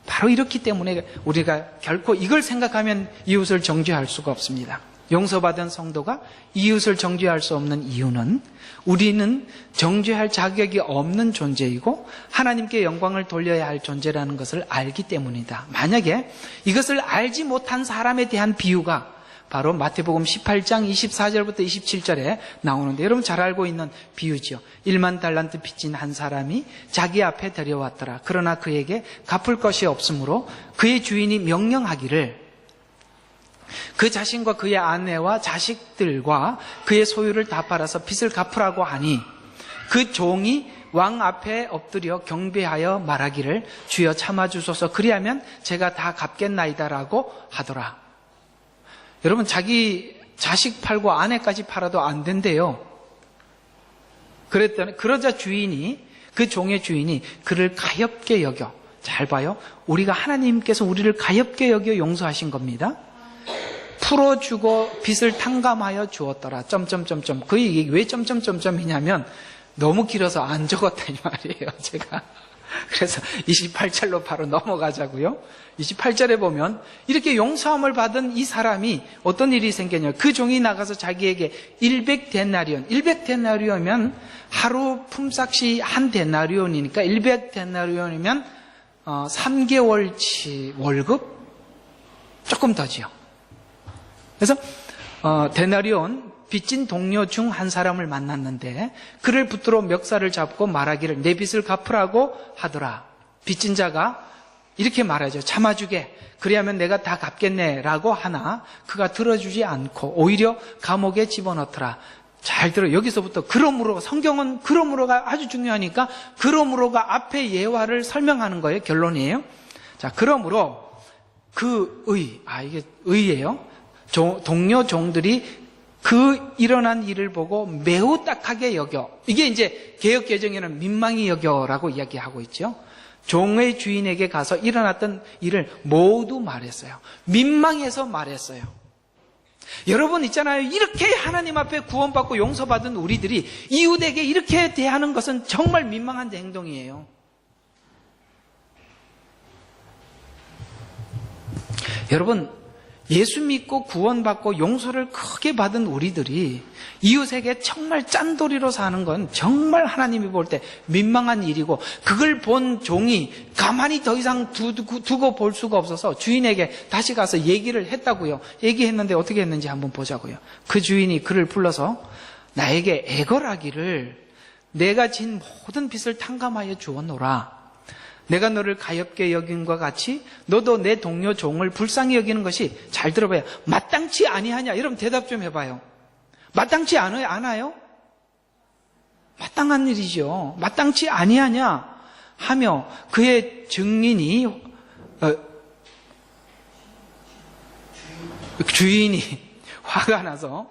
Speaker 1: 바로 이렇기 때문에 우리가 결코 이걸 생각하면 이웃을 정죄할 수가 없습니다. 용서받은 성도가 이웃을 정죄할 수 없는 이유는 우리는 정죄할 자격이 없는 존재이고 하나님께 영광을 돌려야 할 존재라는 것을 알기 때문이다. 만약에 이것을 알지 못한 사람에 대한 비유가 바로 마태복음 18장 24절부터 27절에 나오는데, 여러분 잘 알고 있는 비유지요. 1만 달란트 빚진 한 사람이 자기 앞에 데려왔더라. 그러나 그에게 갚을 것이 없으므로 그의 주인이 명령하기를 그 자신과 그의 아내와 자식들과 그의 소유를 다 팔아서 빚을 갚으라고 하니, 그 종이 왕 앞에 엎드려 경배하여 말하기를 주여 참아주소서, 그리하면 제가 다 갚겠나이다라고 하더라. 여러분, 자기 자식 팔고 아내까지 팔아도 안 된대요. 그러자 그 종의 주인이 그를 가엾게 여겨, 잘 봐요, 우리가 하나님께서 우리를 가엾게 여겨 용서하신 겁니다. 풀어주고 빚을 탕감하여 주었더라. 점점점점. 그 얘기 왜 점점점점이냐면 너무 길어서 안 적었다 이 말이에요, 제가. 그래서 28절로 바로 넘어가자고요. 28절에 보면 이렇게 용서함을 받은 이 사람이 어떤 일이 생겼냐. 그 종이 나가서 자기에게 100데나리온, 100데나리온이면 하루 품삯이 한 데나리온이니까 100데나리온이면 3개월치 월급? 조금 더지요. 그래서 데나리온, 빚진 동료 중 한 사람을 만났는데 그를 붙들어 멱살을 잡고 말하기를 내 빚을 갚으라고 하더라. 빚진 자가 이렇게 말하죠. 참아주게, 그리하면 내가 다 갚겠네 라고 하나 그가 들어주지 않고 오히려 감옥에 집어넣더라. 잘 들어. 여기서부터 그러므로, 성경은 그러므로가 아주 중요하니까 그러므로가 앞에 예화를 설명하는 거예요. 결론이에요. 자, 그러므로 이게 의예요. 동료 종들이 그 일어난 일을 보고 매우 딱하게 여겨. 이게 이제 개역개정에는 민망히 여겨라고 이야기하고 있죠. 종의 주인에게 가서 일어났던 일을 모두 말했어요. 민망해서 말했어요. 여러분 있잖아요. 이렇게 하나님 앞에 구원받고 용서받은 우리들이 이웃에게 이렇게 대하는 것은 정말 민망한 행동이에요. 여러분, 예수 믿고 구원받고 용서를 크게 받은 우리들이 이웃에게 정말 짠돌이로 사는 건 정말 하나님이 볼 때 민망한 일이고, 그걸 본 종이 가만히 더 이상 두고 볼 수가 없어서 주인에게 다시 가서 얘기를 했다고요. 얘기했는데 어떻게 했는지 한번 보자고요. 그 주인이 그를 불러서 나에게 애걸하기를 내가 진 모든 빚을 탕감하여 주었노라. 내가 너를 가엾게 여긴과 같이 너도 내 동료 종을 불쌍히 여기는 것이, 잘 들어봐요, 마땅치 아니하냐? 여러분 대답 좀 해봐요. 마땅치 않아요? 마땅한 일이죠. 마땅치 아니하냐 하며 그의 증인이 주인이 화가 나서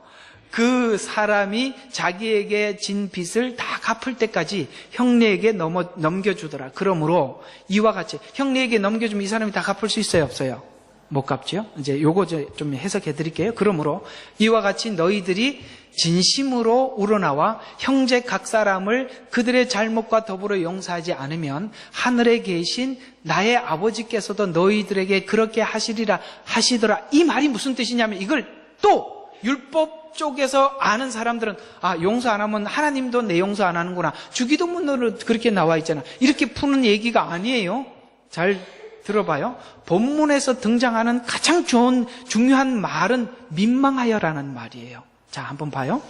Speaker 1: 그 사람이 자기에게 진 빚을 다 갚을 때까지 형네에게 넘겨주더라. 그러므로 이와 같이, 형네에게 넘겨주면 이 사람이 다 갚을 수 있어요, 없어요? 못 갚죠? 이제 요거 좀 해석해 드릴게요. 그러므로 이와 같이 너희들이 진심으로 우러나와 형제 각 사람을 그들의 잘못과 더불어 용서하지 않으면 하늘에 계신 나의 아버지께서도 너희들에게 그렇게 하시더라. 이 말이 무슨 뜻이냐면, 이걸 또 율법 쪽에서 아는 사람들은 용서 안 하면 하나님도 내 용서 안 하는구나, 주기도문으로 그렇게 나와 있잖아, 이렇게 푸는 얘기가 아니에요. 잘 들어봐요. 본문에서 등장하는 가장 중요한 말은 민망하여라는 말이에요. 자, 한번 봐요.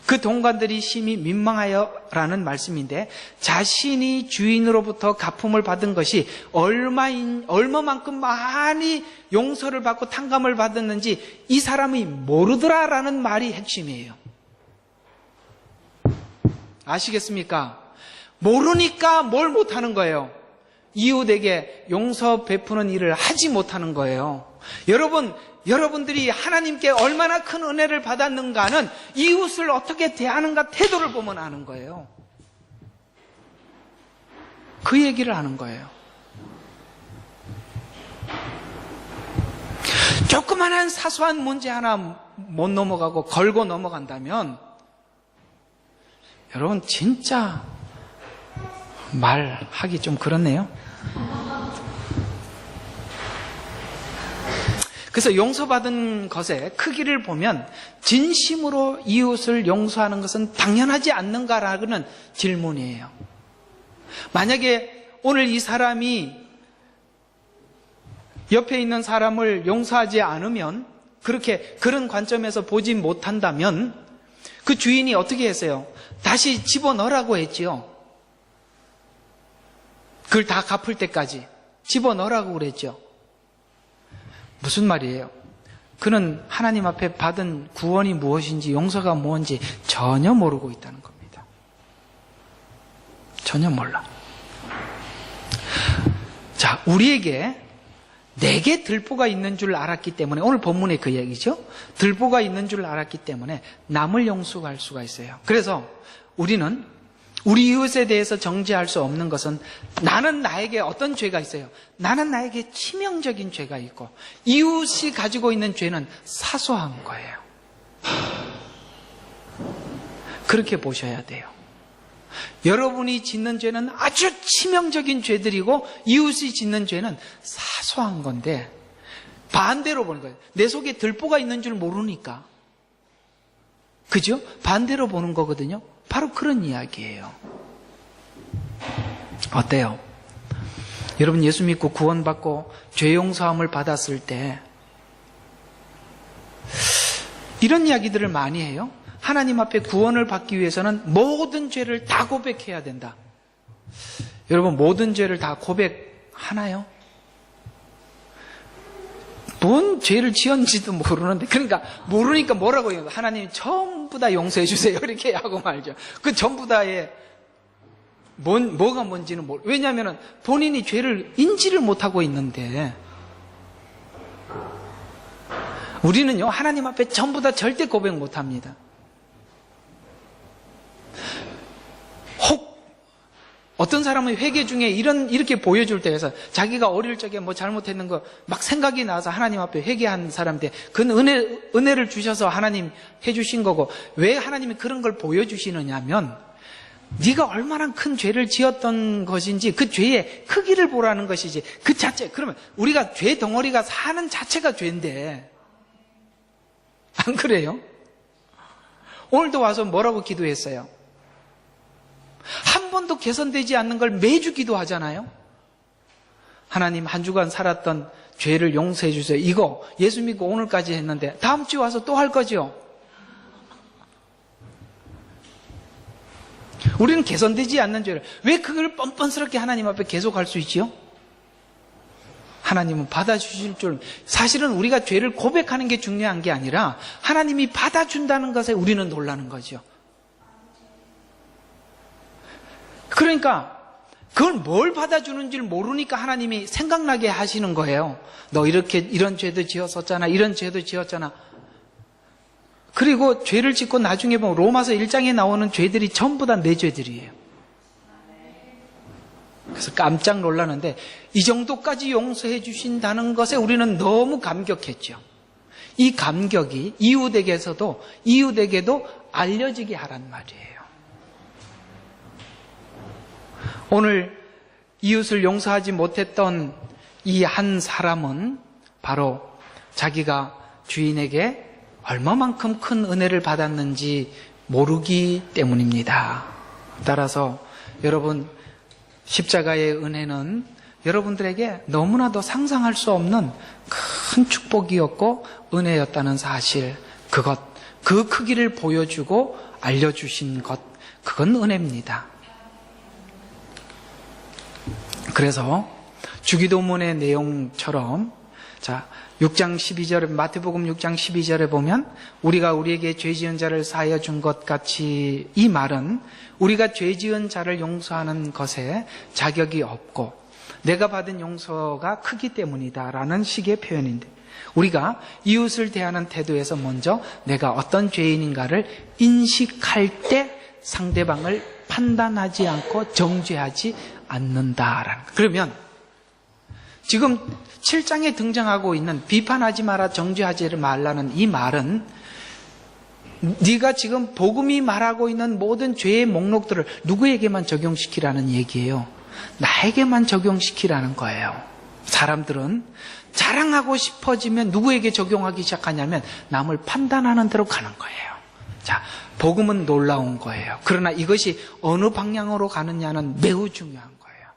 Speaker 1: 그 동관들이 심히 민망하여라는 말씀인데, 자신이 주인으로부터 갚음을 받은 것이 얼마만큼 많이 용서를 받고 탕감을 받았는지 이 사람이 모르더라라는 말이 핵심이에요. 아시겠습니까? 모르니까 뭘 못하는 거예요. 이웃에게 용서 베푸는 일을 하지 못하는 거예요. 여러분들이 하나님께 얼마나 큰 은혜를 받았는가는 이웃을 어떻게 대하는가 태도를 보면 아는 거예요. 그 얘기를 하는 거예요. 조그만한 사소한 문제 하나 못 넘어가고 걸고 넘어간다면 여러분 진짜 말하기 좀 그렇네요. 그래서 용서받은 것의 크기를 보면 진심으로 이웃을 용서하는 것은 당연하지 않는가라는 질문이에요. 만약에 오늘 이 사람이 옆에 있는 사람을 용서하지 않으면, 그런 관점에서 보지 못한다면 그 주인이 어떻게 했어요? 다시 집어넣으라고 했지요. 그걸 다 갚을 때까지 집어넣으라고 그랬죠. 무슨 말이에요? 그는 하나님 앞에 받은 구원이 무엇인지, 용서가 뭔지 전혀 모르고 있다는 겁니다. 전혀 몰라. 자, 우리에게 내게 들보가 있는 줄 알았기 때문에, 오늘 본문에 그 얘기죠. 들보가 있는 줄 알았기 때문에 남을 용서할 수가 있어요. 그래서 우리는 우리 이웃에 대해서 정죄할 수 없는 것은, 나는 나에게 어떤 죄가 있어요? 나는 나에게 치명적인 죄가 있고 이웃이 가지고 있는 죄는 사소한 거예요. 그렇게 보셔야 돼요. 여러분이 짓는 죄는 아주 치명적인 죄들이고 이웃이 짓는 죄는 사소한 건데, 반대로 보는 거예요. 내 속에 들보가 있는 줄 모르니까. 그죠? 반대로 보는 거거든요. 바로 그런 이야기예요. 어때요? 여러분 예수 믿고 구원받고 죄 용서함을 받았을 때 이런 이야기들을 많이 해요. 하나님 앞에 구원을 받기 위해서는 모든 죄를 다 고백해야 된다. 여러분 모든 죄를 다 고백하나요? 뭔 죄를 지었는지도 모르는데, 그러니까 모르니까 뭐라고 해요? 하나님 전부 다 용서해 주세요 이렇게 하고 말죠. 그 전부 다의 뭐가 뭔지는 모르. 왜냐하면 본인이 죄를 인지를 못하고 있는데, 우리는요 하나님 앞에 전부 다 절대 고백 못합니다. 혹 어떤 사람은 회개 중에 이렇게 보여줄 때에서 자기가 어릴 적에 뭐 잘못했는 거 막 생각이 나서 하나님 앞에 회개한 사람인데, 그건 은혜를 주셔서 하나님 해주신 거고, 왜 하나님이 그런 걸 보여주시느냐면 네가 얼마나 큰 죄를 지었던 것인지 그 죄의 크기를 보라는 것이지, 그 자체. 그러면 우리가 죄 덩어리가 사는 자체가 죄인데, 안 그래요? 오늘도 와서 뭐라고 기도했어요? 한 번도 개선되지 않는 걸 매주 기도하잖아요. 하나님 한 주간 살았던 죄를 용서해 주세요. 이거 예수 믿고 오늘까지 했는데 다음 주에 와서 또 할 거죠. 우리는 개선되지 않는 죄를 왜 그걸 뻔뻔스럽게 하나님 앞에 계속 할 수 있지요? 하나님은 받아주실 줄. 사실은 우리가 죄를 고백하는 게 중요한 게 아니라 하나님이 받아준다는 것에 우리는 놀라는 거죠. 그러니까 그걸 뭘 받아주는지를 모르니까 하나님이 생각나게 하시는 거예요. 너 이런 죄도 지었었잖아, 이런 죄도 지었잖아. 그리고 죄를 짓고 나중에 보면 로마서 1장에 나오는 죄들이 전부 다 내 죄들이에요. 그래서 깜짝 놀라는데, 이 정도까지 용서해 주신다는 것에 우리는 너무 감격했죠. 이 감격이 이웃에게도 알려지게 하란 말이에요. 오늘 이웃을 용서하지 못했던 이 한 사람은 바로 자기가 주인에게 얼마만큼 큰 은혜를 받았는지 모르기 때문입니다. 따라서 여러분, 십자가의 은혜는 여러분들에게 너무나도 상상할 수 없는 큰 축복이었고 은혜였다는 사실, 그 크기를 보여주고 알려주신 것, 그건 은혜입니다. 그래서 주기도문의 내용처럼, 자, 6장 12절에, 마태복음 6장 12절에 보면 우리가 우리에게 죄 지은 자를 사하여 준 것 같이, 이 말은 우리가 죄 지은 자를 용서하는 것에 자격이 없고 내가 받은 용서가 크기 때문이다라는 식의 표현인데, 우리가 이웃을 대하는 태도에서 먼저 내가 어떤 죄인인가를 인식할 때 상대방을 판단하지 않고 정죄하지 않는다라는 것. 그러면 지금 7장에 등장하고 있는 비판하지 마라, 정죄하지 말라는 이 말은 네가 지금 복음이 말하고 있는 모든 죄의 목록들을 누구에게만 적용시키라는 얘기예요. 나에게만 적용시키라는 거예요. 사람들은 자랑하고 싶어지면 누구에게 적용하기 시작하냐면 남을 판단하는 대로 가는 거예요. 자, 복음은 놀라운 거예요. 그러나 이것이 어느 방향으로 가느냐는 매우 중요한 거예요.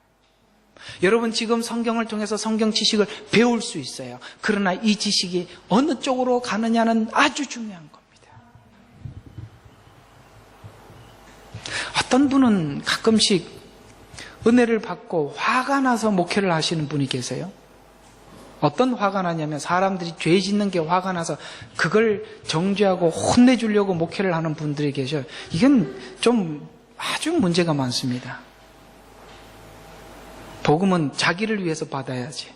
Speaker 1: 여러분 지금 성경을 통해서 성경 지식을 배울 수 있어요. 그러나 이 지식이 어느 쪽으로 가느냐는 아주 중요한 겁니다. 어떤 분은 가끔씩 은혜를 받고 화가 나서 목회를 하시는 분이 계세요. 어떤 화가 나냐면 사람들이 죄 짓는 게 화가 나서 그걸 정죄하고 혼내주려고 목회를 하는 분들이 계셔요. 이건 좀 아주 문제가 많습니다. 복음은 자기를 위해서 받아야지.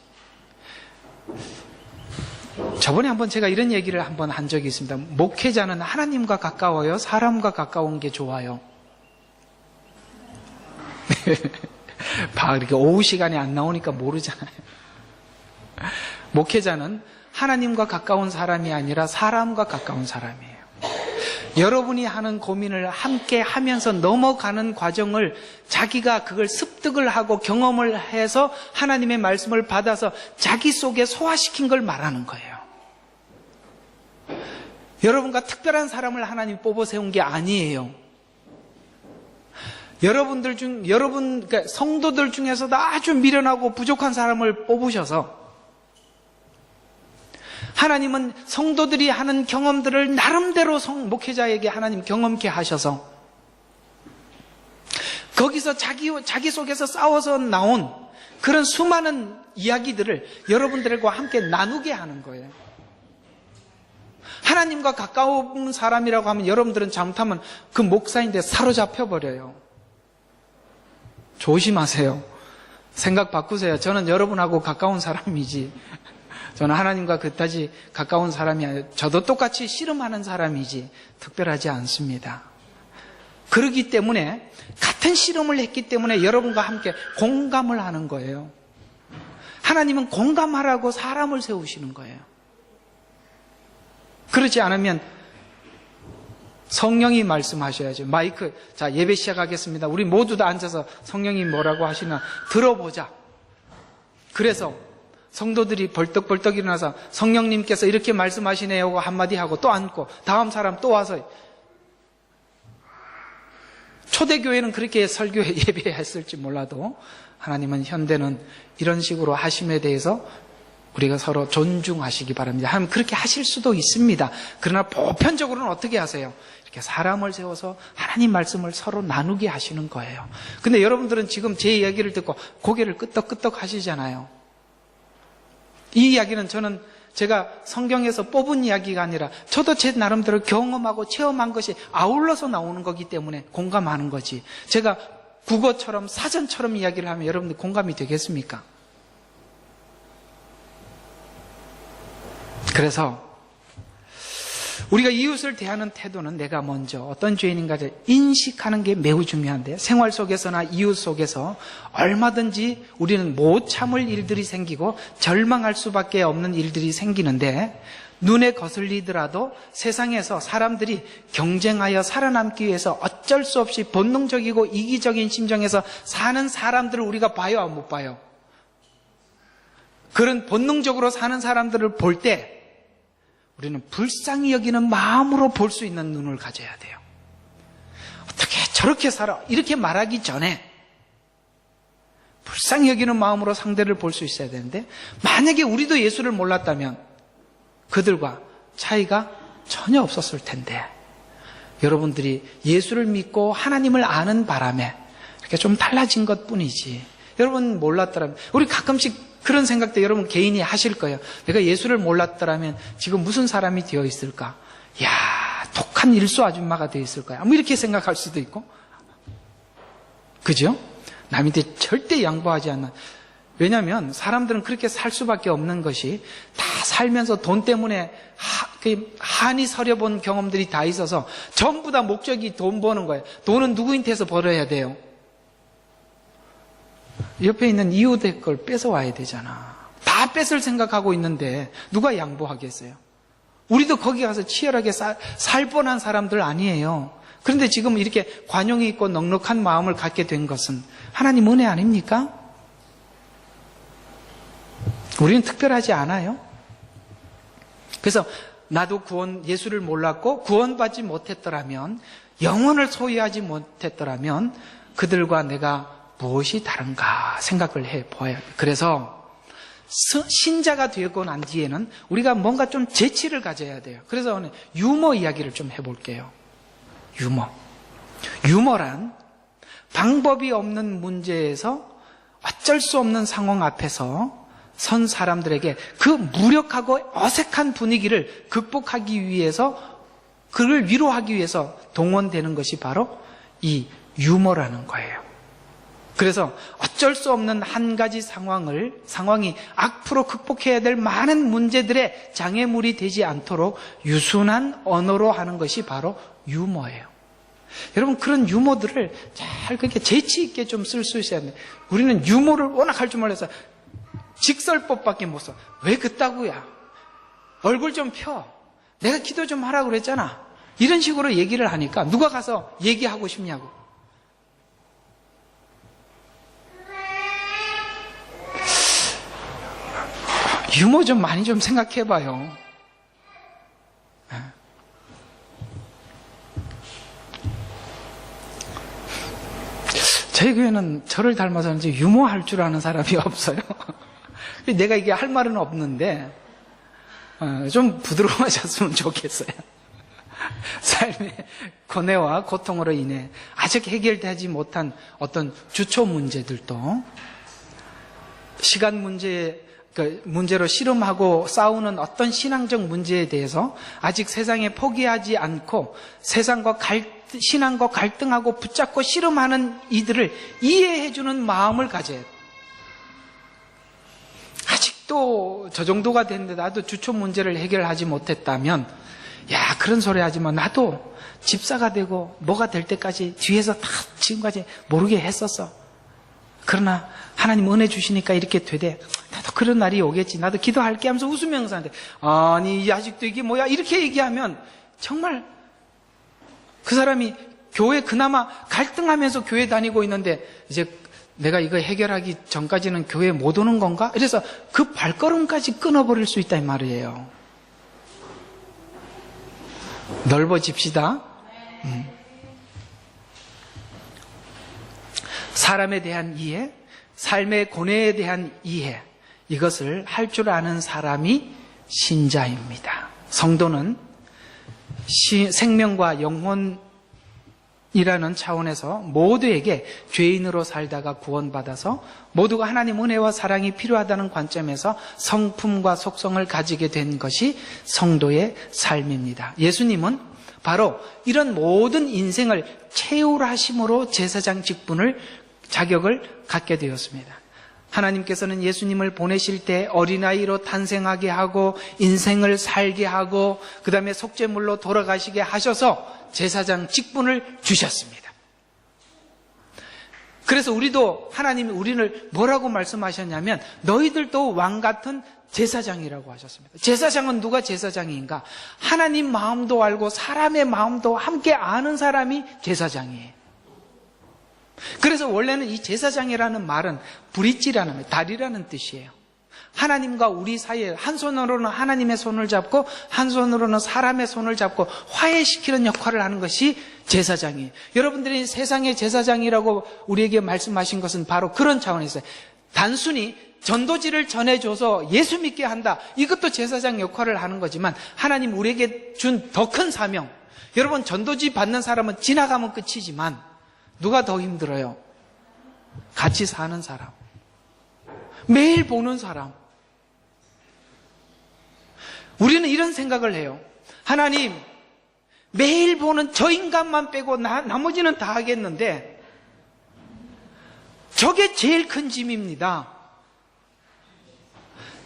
Speaker 1: 저번에 한번 제가 이런 얘기를 한번 한 적이 있습니다. 목회자는 하나님과 가까워요? 사람과 가까운 게 좋아요? 이렇게 오후 시간에 안 나오니까 모르잖아요. 목회자는 하나님과 가까운 사람이 아니라 사람과 가까운 사람이에요. 여러분이 하는 고민을 함께 하면서 넘어가는 과정을 자기가 그걸 습득을 하고 경험을 해서 하나님의 말씀을 받아서 자기 속에 소화시킨 걸 말하는 거예요. 여러분과 특별한 사람을 하나님 뽑아 세운 게 아니에요. 그러니까 성도들 중에서도 아주 미련하고 부족한 사람을 뽑으셔서 하나님은 성도들이 하는 경험들을 나름대로 목회자에게 하나님 경험케 하셔서 거기서 자기 속에서 싸워서 나온 그런 수많은 이야기들을 여러분들과 함께 나누게 하는 거예요. 하나님과 가까운 사람이라고 하면 여러분들은 잘못하면 그 목사인데 사로잡혀 버려요. 조심하세요. 생각 바꾸세요. 저는 여러분하고 가까운 사람이지, 저는 하나님과 그다지 가까운 사람이 아니에요. 저도 똑같이 씨름하는 사람이지 특별하지 않습니다. 그렇기 때문에 같은 씨름을 했기 때문에 여러분과 함께 공감을 하는 거예요. 하나님은 공감하라고 사람을 세우시는 거예요. 그렇지 않으면 성령이 말씀하셔야죠. 마이크, 자, 예배 시작하겠습니다. 우리 모두 다 앉아서 성령이 뭐라고 하시나 들어보자. 그래서 성도들이 벌떡벌떡 일어나서 성령님께서 이렇게 말씀하시네요 하고 한마디 하고 또 앉고 다음 사람 또 와서. 초대교회는 그렇게 설교 예배했을지 몰라도 하나님은 현대는 이런 식으로 하심에 대해서 우리가 서로 존중하시기 바랍니다. 하나님 그렇게 하실 수도 있습니다. 그러나 보편적으로는 어떻게 하세요? 이렇게 사람을 세워서 하나님 말씀을 서로 나누게 하시는 거예요. 근데 여러분들은 지금 제 이야기를 듣고 고개를 끄덕끄덕 하시잖아요. 이 이야기는 제가 성경에서 뽑은 이야기가 아니라 저도 제 나름대로 경험하고 체험한 것이 아울러서 나오는 거기 때문에 공감하는 거지. 제가 국어처럼 사전처럼 이야기를 하면 여러분들 공감이 되겠습니까? 그래서 우리가 이웃을 대하는 태도는 내가 먼저 어떤 죄인인가를 인식하는 게 매우 중요한데, 생활 속에서나 이웃 속에서 얼마든지 우리는 못 참을 일들이 생기고 절망할 수밖에 없는 일들이 생기는데, 눈에 거슬리더라도 세상에서 사람들이 경쟁하여 살아남기 위해서 어쩔 수 없이 본능적이고 이기적인 심정에서 사는 사람들을 우리가 봐요, 못 봐요? 그런 본능적으로 사는 사람들을 볼 때 우리는 불쌍히 여기는 마음으로 볼 수 있는 눈을 가져야 돼요. 어떻게 저렇게 살아? 이렇게 말하기 전에 불쌍히 여기는 마음으로 상대를 볼 수 있어야 되는데, 만약에 우리도 예수를 몰랐다면 그들과 차이가 전혀 없었을 텐데, 여러분들이 예수를 믿고 하나님을 아는 바람에 이렇게 좀 달라진 것 뿐이지, 여러분 몰랐더라면, 우리 가끔씩 그런 생각도 여러분 개인이 하실 거예요. 내가 예수를 몰랐더라면 지금 무슨 사람이 되어 있을까? 야, 독한 일수 아줌마가 되어 있을 거야. 뭐 이렇게 생각할 수도 있고, 그죠? 남한테 절대 양보하지 않는. 왜냐하면 사람들은 그렇게 살 수밖에 없는 것이, 다 살면서 돈 때문에 한이 서려본 경험들이 다 있어서 전부 다 목적이 돈 버는 거예요. 돈은 누구한테서 벌어야 돼요? 옆에 있는 이웃의 걸 뺏어와야 되잖아. 다 뺏을 생각하고 있는데 누가 양보하겠어요? 우리도 거기 가서 치열하게 살 뻔한 사람들 아니에요. 그런데 지금 이렇게 관용이 있고 넉넉한 마음을 갖게 된 것은 하나님 은혜 아닙니까? 우리는 특별하지 않아요. 그래서 나도 예수를 몰랐고 구원받지 못했더라면, 영혼을 소유하지 못했더라면 그들과 내가 무엇이 다른가 생각을 해봐야 돼요. 그래서 신자가 되고 난 뒤에는 우리가 뭔가 좀 재치를 가져야 돼요. 그래서 오늘 유머 이야기를 좀 해볼게요. 유머란 방법이 없는 문제에서 어쩔 수 없는 상황 앞에서 선 사람들에게 그 무력하고 어색한 분위기를 극복하기 위해서, 그를 위로하기 위해서 동원되는 것이 바로 이 유머라는 거예요. 그래서 어쩔 수 없는 한 가지 상황이 앞으로 극복해야 될 많은 문제들의 장애물이 되지 않도록 유순한 언어로 하는 것이 바로 유머예요. 여러분, 그런 유머들을 잘 그렇게 재치 있게 좀 쓸 수 있어야 돼요. 우리는 유머를 워낙 할 줄 몰라서 직설법밖에 못 써. 왜 그따구야? 얼굴 좀 펴. 내가 기도 좀 하라고 그랬잖아. 이런 식으로 얘기를 하니까 누가 가서 얘기하고 싶냐고. 유머 좀 많이 좀 생각해봐요. 저희 교회는 저를 닮아서 이제 유머할 줄 아는 사람이 없어요. 내가 이게 할 말은 없는데 좀 부드러워졌으면 좋겠어요. 삶의 고뇌와 고통으로 인해 아직 해결되지 못한 어떤 주초 문제들도, 시간 문제로 씨름하고 싸우는 어떤 신앙적 문제에 대해서 아직 세상에 포기하지 않고 신앙과 갈등하고 붙잡고 씨름하는 이들을 이해해주는 마음을 가져야 돼요. 아직도 저 정도가 됐는데 나도 주초 문제를 해결하지 못했다면, 야, 그런 소리 하지 마. 나도 집사가 되고 뭐가 될 때까지 뒤에서 다 지금까지 모르게 했었어. 그러나 하나님 은혜 주시니까 이렇게 되대. 나도 그런 날이 오겠지. 나도 기도할게 하면서 웃으면서 하는데, 아니 아직도 이게 뭐야? 이렇게 얘기하면 정말 그 사람이 교회 그나마 갈등하면서 교회 다니고 있는데, 이제 내가 이거 해결하기 전까지는 교회 못 오는 건가? 그래서 그 발걸음까지 끊어버릴 수 있다 이 말이에요. 넓어집시다. 사람에 대한 이해, 삶의 고뇌에 대한 이해, 이것을 할 줄 아는 사람이 신자입니다. 성도는 생명과 영혼이라는 차원에서 모두에게 죄인으로 살다가 구원받아서 모두가 하나님 은혜와 사랑이 필요하다는 관점에서 성품과 속성을 가지게 된 것이 성도의 삶입니다. 예수님은 바로 이런 모든 인생을 채울하심으로 제사장 자격을 갖게 되었습니다. 하나님께서는 예수님을 보내실 때 어린아이로 탄생하게 하고 인생을 살게 하고 그 다음에 속죄물로 돌아가시게 하셔서 제사장 직분을 주셨습니다. 그래서 하나님이 우리를 뭐라고 말씀하셨냐면, 너희들도 왕같은 제사장이라고 하셨습니다. 제사장은 누가 제사장인가? 하나님 마음도 알고 사람의 마음도 함께 아는 사람이 제사장이에요. 그래서 원래는 이 제사장이라는 말은 브릿지라는 말, 다리라는 뜻이에요. 하나님과 우리 사이에 한 손으로는 하나님의 손을 잡고 한 손으로는 사람의 손을 잡고 화해시키는 역할을 하는 것이 제사장이에요. 여러분들이 세상의 제사장이라고 우리에게 말씀하신 것은 바로 그런 차원에서요. 단순히 전도지를 전해줘서 예수 믿게 한다, 이것도 제사장 역할을 하는 거지만 하나님 우리에게 준 더 큰 사명, 여러분 전도지 받는 사람은 지나가면 끝이지만 누가 더 힘들어요? 같이 사는 사람, 매일 보는 사람. 우리는 이런 생각을 해요. 하나님, 매일 보는 저 인간만 빼고 나머지는 다 하겠는데 저게 제일 큰 짐입니다.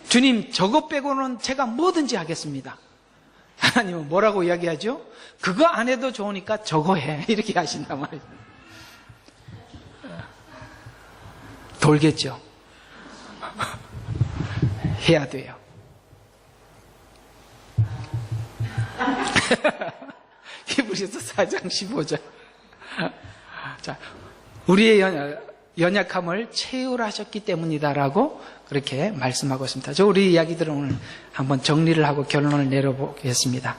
Speaker 1: 주님, 저거 빼고는 제가 뭐든지 하겠습니다. 하나님은 뭐라고 이야기하죠? 그거 안 해도 좋으니까 저거 해, 이렇게 하신단 말이에요. 돌겠죠. 해야 돼요. 히브리서 4장 15절. 자, 우리의 연약함을 채울하셨기 때문이다라고 그렇게 말씀하고 있습니다. 우리 이야기들은 오늘 한번 정리를 하고 결론을 내려보겠습니다.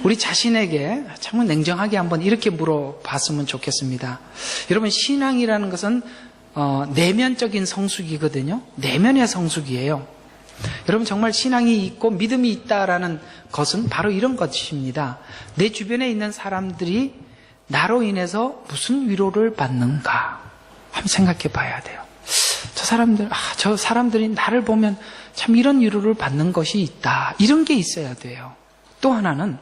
Speaker 1: 우리 자신에게 참 냉정하게 한번 이렇게 물어봤으면 좋겠습니다. 여러분, 신앙이라는 것은 내면적인 성숙이거든요. 내면의 성숙이에요. 여러분, 정말 신앙이 있고 믿음이 있다라는 것은 바로 이런 것입니다. 내 주변에 있는 사람들이 나로 인해서 무슨 위로를 받는가 한번 생각해 봐야 돼요. 저 사람들이 나를 보면 참 이런 위로를 받는 것이 있다, 이런 게 있어야 돼요. 또 하나는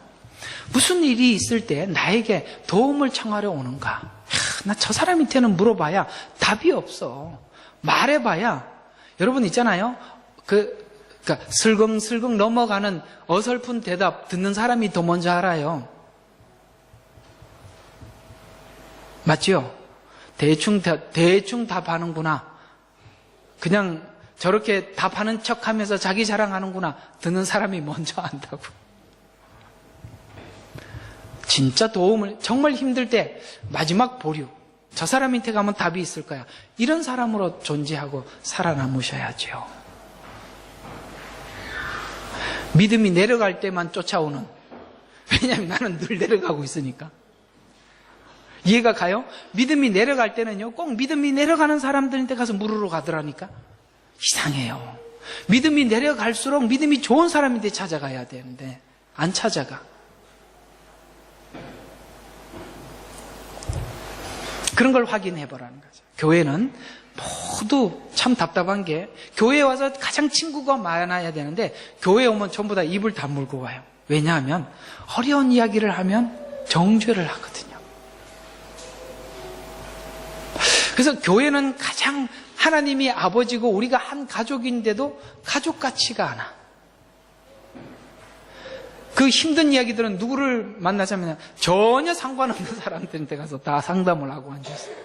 Speaker 1: 무슨 일이 있을 때 나에게 도움을 청하려 오는가. 나 저 사람한테는 물어봐야 답이 없어. 말해봐야, 여러분 있잖아요. 그러니까 슬금슬금 넘어가는 어설픈 대답 듣는 사람이 더 먼저 알아요. 맞죠? 대충 답하는구나. 그냥 저렇게 답하는 척하면서 자기 자랑하는구나. 듣는 사람이 먼저 안다고. 진짜 도움을, 정말 힘들 때 마지막 보류, 저 사람한테 가면 답이 있을 거야, 이런 사람으로 존재하고 살아남으셔야죠. 믿음이 내려갈 때만 쫓아오는, 왜냐하면 나는 늘 내려가고 있으니까. 이해가 가요? 믿음이 내려갈 때는요, 꼭 믿음이 내려가는 사람들한테 가서 물으러 가더라니까. 이상해요. 믿음이 내려갈수록 믿음이 좋은 사람한테 찾아가야 되는데 안 찾아가. 그런 걸 확인해 보라는 거죠. 교회는 모두 참 답답한 게, 교회에 와서 가장 친구가 많아야 되는데 교회에 오면 전부 다 입을 다물고 와요. 왜냐하면 어려운 이야기를 하면 정죄를 하거든요. 그래서 교회는 가장 하나님이 아버지고 우리가 한 가족인데도 가족 같지가 않아. 그 힘든 이야기들은 누구를 만나자면 전혀 상관없는 사람들한테 가서 다 상담을 하고 앉았어요.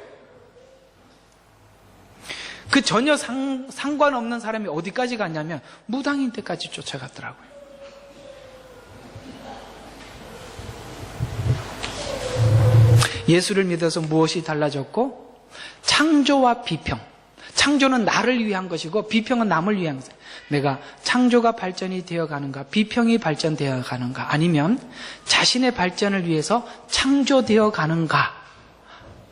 Speaker 1: 그 전혀 상관없는 사람이 어디까지 갔냐면 무당인 데까지 쫓아갔더라고요. 예수를 믿어서 무엇이 달라졌고? 창조와 비평. 창조는 나를 위한 것이고 비평은 남을 위한 것이에요. 내가 창조가 발전이 되어가는가, 비평이 발전되어 가는가, 아니면 자신의 발전을 위해서 창조되어 가는가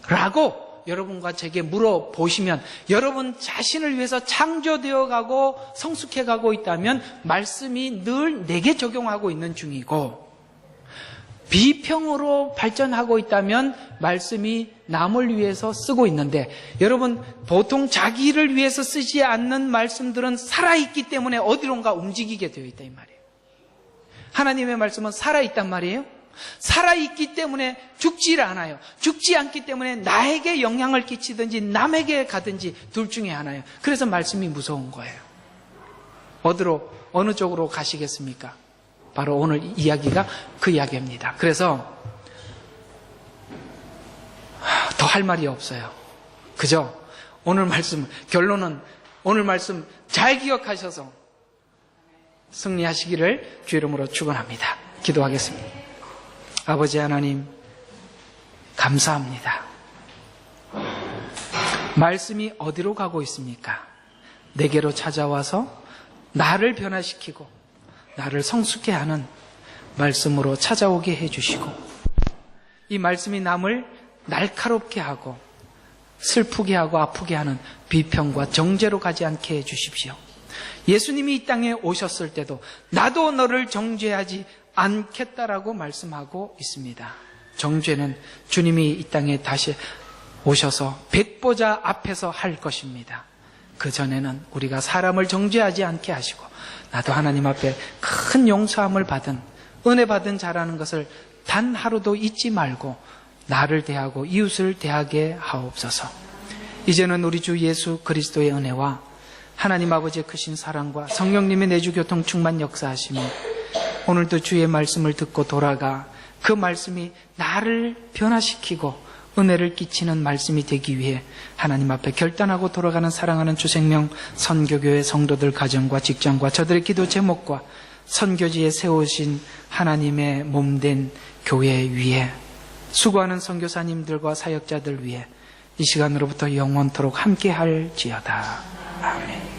Speaker 1: 라고 여러분과 제게 물어보시면, 여러분 자신을 위해서 창조되어 가고 성숙해 가고 있다면 말씀이 늘 내게 적용하고 있는 중이고, 비평으로 발전하고 있다면 말씀이 남을 위해서 쓰고 있는데, 여러분 보통 자기를 위해서 쓰지 않는 말씀들은 살아있기 때문에 어디론가 움직이게 되어 있다 이 말이에요. 하나님의 말씀은 살아있단 말이에요. 살아있기 때문에 죽지를 않아요. 죽지 않기 때문에 나에게 영향을 끼치든지 남에게 가든지 둘 중에 하나예요. 그래서 말씀이 무서운 거예요. 어느 쪽으로 가시겠습니까? 바로 오늘 이야기가 그 이야기입니다. 그래서 더 할 말이 없어요. 그죠? 오늘 말씀, 결론은 오늘 말씀 잘 기억하셔서 승리하시기를 주 이름으로 축원합니다. 기도하겠습니다. 아버지 하나님, 감사합니다. 말씀이 어디로 가고 있습니까? 내게로 찾아와서 나를 변화시키고 나를 성숙해 하는 말씀으로 찾아오게 해주시고, 이 말씀이 남을 날카롭게 하고 슬프게 하고 아프게 하는 비평과 정죄로 가지 않게 해주십시오. 예수님이 이 땅에 오셨을 때도 나도 너를 정죄하지 않겠다라고 말씀하고 있습니다. 정죄는 주님이 이 땅에 다시 오셔서 백보자 앞에서 할 것입니다. 그 전에는 우리가 사람을 정죄하지 않게 하시고, 나도 하나님 앞에 큰 용서함을 받은, 은혜 받은 자라는 것을 단 하루도 잊지 말고 나를 대하고 이웃을 대하게 하옵소서. 이제는 우리 주 예수 그리스도의 은혜와 하나님 아버지의 크신 사랑과 성령님의 내주 교통 충만 역사하심이 오늘도 주의 말씀을 듣고 돌아가 그 말씀이 나를 변화시키고 은혜를 끼치는 말씀이 되기 위해 하나님 앞에 결단하고 돌아가는 사랑하는 주생명 선교교회 성도들 가정과 직장과 저들의 기도 제목과 선교지에 세우신 하나님의 몸된 교회 위에 수고하는 선교사님들과 사역자들 위해 이 시간으로부터 영원토록 함께 할지어다. 아멘.